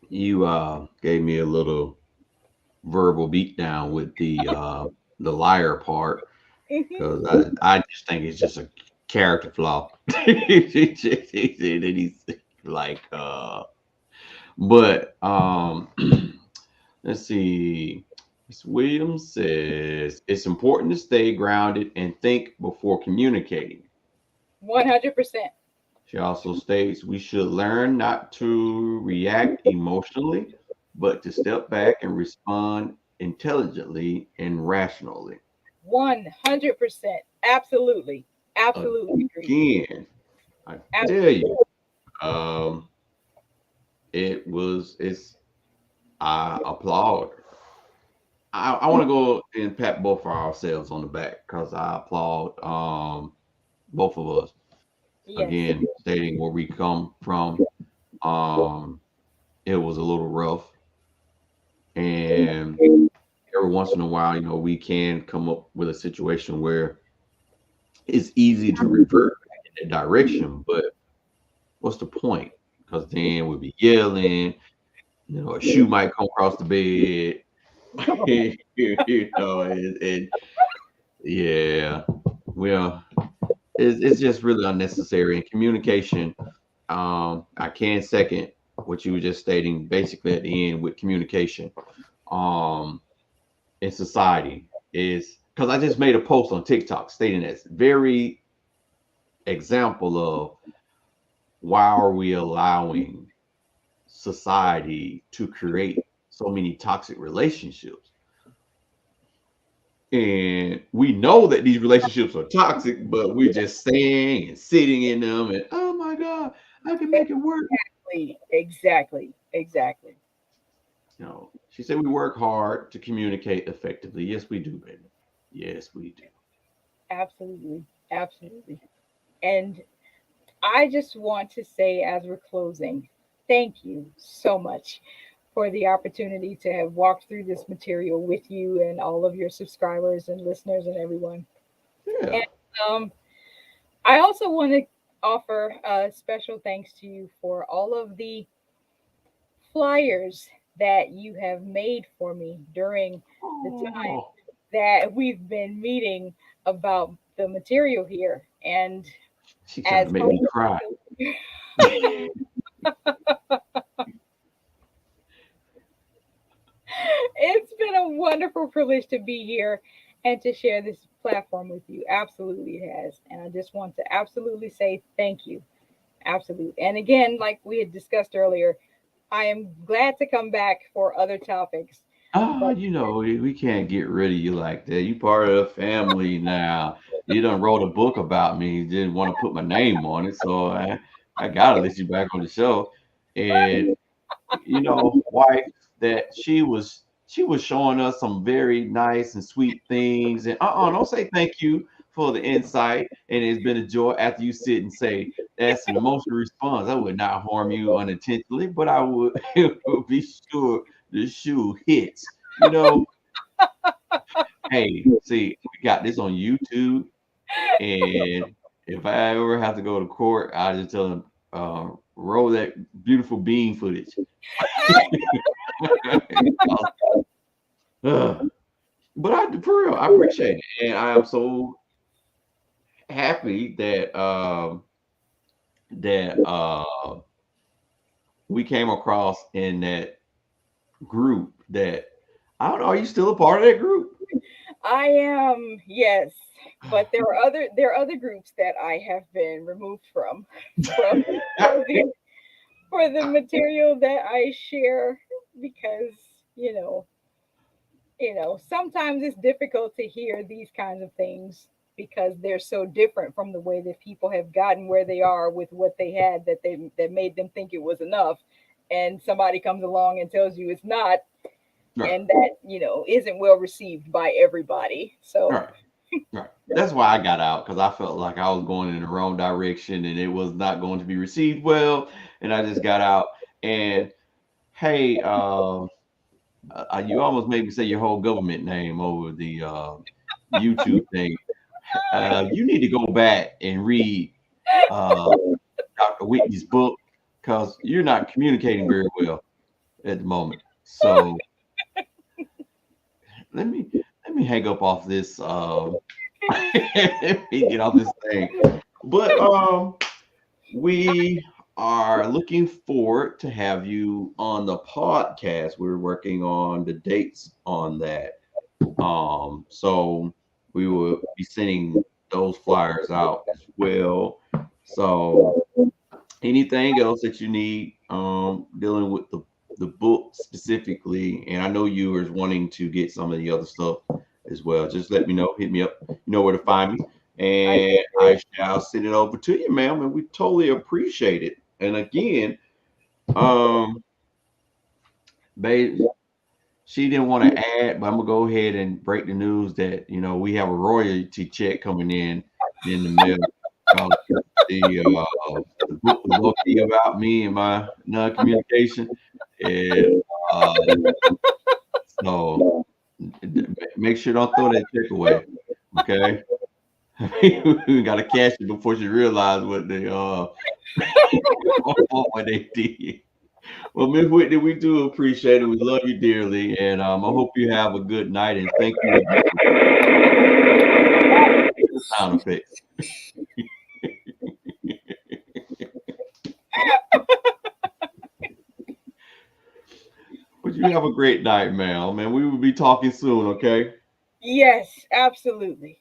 you gave me a little verbal beatdown with the the liar part Mhm. because I just think it's just a character flaw. He's like, but let's see. Miss Williams says it's important to stay grounded and think before communicating. 100%. She also states we should learn not to react emotionally, but to step back and respond intelligently and rationally. 100%. Absolutely. Absolutely agree. Again, I tell Absolutely. you, um, it's, I applaud. I want to go and pat both of ourselves on the back because I applaud both of us. Yes. Again, stating where we come from. Um, it was a little rough, and every once in a while, we can come up with a situation where it's easy to revert back in that direction. But what's the point? Because then we'll be yelling. A shoe might come across the bed. And yeah, well, it's just really unnecessary. And communication, I can second what you were just stating. Basically, at the end with communication, um, in society is because I just made a post on TikTok stating this very example of why are we allowing society to create so many toxic relationships. And we know that these relationships are toxic, but we're just staying and sitting in them. And oh my God, I can make it work. Exactly. Exactly. Exactly. She said we work hard to communicate effectively. Yes, we do, baby. Yes, we do. Absolutely. Absolutely. And I just want to say, as we're closing, thank you so much for the opportunity to have walked through this material with you and all of your subscribers and listeners and everyone. And Yeah. um, I also want to offer a special thanks to you for all of the flyers that you have made for me during the time Oh, that we've been meeting about the material here. And she trying as to make me host, cry. it's been a wonderful privilege to be here and to share this platform with you. Absolutely, it has. And I just want to absolutely say thank you. Absolutely. And again, like we had discussed earlier, I am glad to come back for other topics. Oh, But we can't get rid of you like that. You part of the family now. You done wrote a book about me. Didn't want to put my name on it, so I gotta let you back on the show. And wife, that she was showing us some very nice and sweet things. And don't say thank you for the insight. And it's been a joy after you sit and say that's an emotional response. I would not harm you unintentionally, but I would be sure the shoe hits. Hey, see, we got this on YouTube, and if I ever have to go to court, I just tell them, roll that beautiful bean footage. Ugh. But for real, I appreciate it, and I am so happy that we came across in that group. That I don't know. Are you still a part of that group? I am, yes. But there are other groups that I have been removed from from for the for the material that I share because you know sometimes it's difficult to hear these kinds of things because they're so different from the way that people have gotten where they are with what they had that made them think it was enough, and somebody comes along and tells you it's not, Right, and that isn't well received by everybody. So right, right. That's why I got out because I felt like I was going in the wrong direction and it was not going to be received well, and I just got out. And hey, you almost made me say your whole government name over the YouTube thing. You need to go back and read uh, Dr. Whitney's book because you're not communicating very well at the moment. So let me let me hang up off this. Let me get off this thing. But we are looking forward to have you on the podcast. We're working on the dates on that. So we will be sending those flyers out as well. So anything else that you need dealing with the book specifically, and I know you were wanting to get some of the other stuff as well, just let me know, hit me up, you know where to find me, I and I shall send it over to you, ma'am, and we totally appreciate it. And again, um babe, she didn't want to add, but I'm gonna go ahead and break the news that we have a royalty check coming in the mail. Uh, the book was low-key about me and my non-communication, and uh, so make sure don't throw that check away, okay? We got to cash it before she realized what they what they did. Well, Miss Whitney, we do appreciate it. We love you dearly, and I hope you have a good night. And thank you again for the sound effects. But you have a great night, ma'am. And we will be talking soon, okay? Yes, absolutely.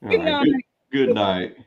All Good right. Good, night. good night.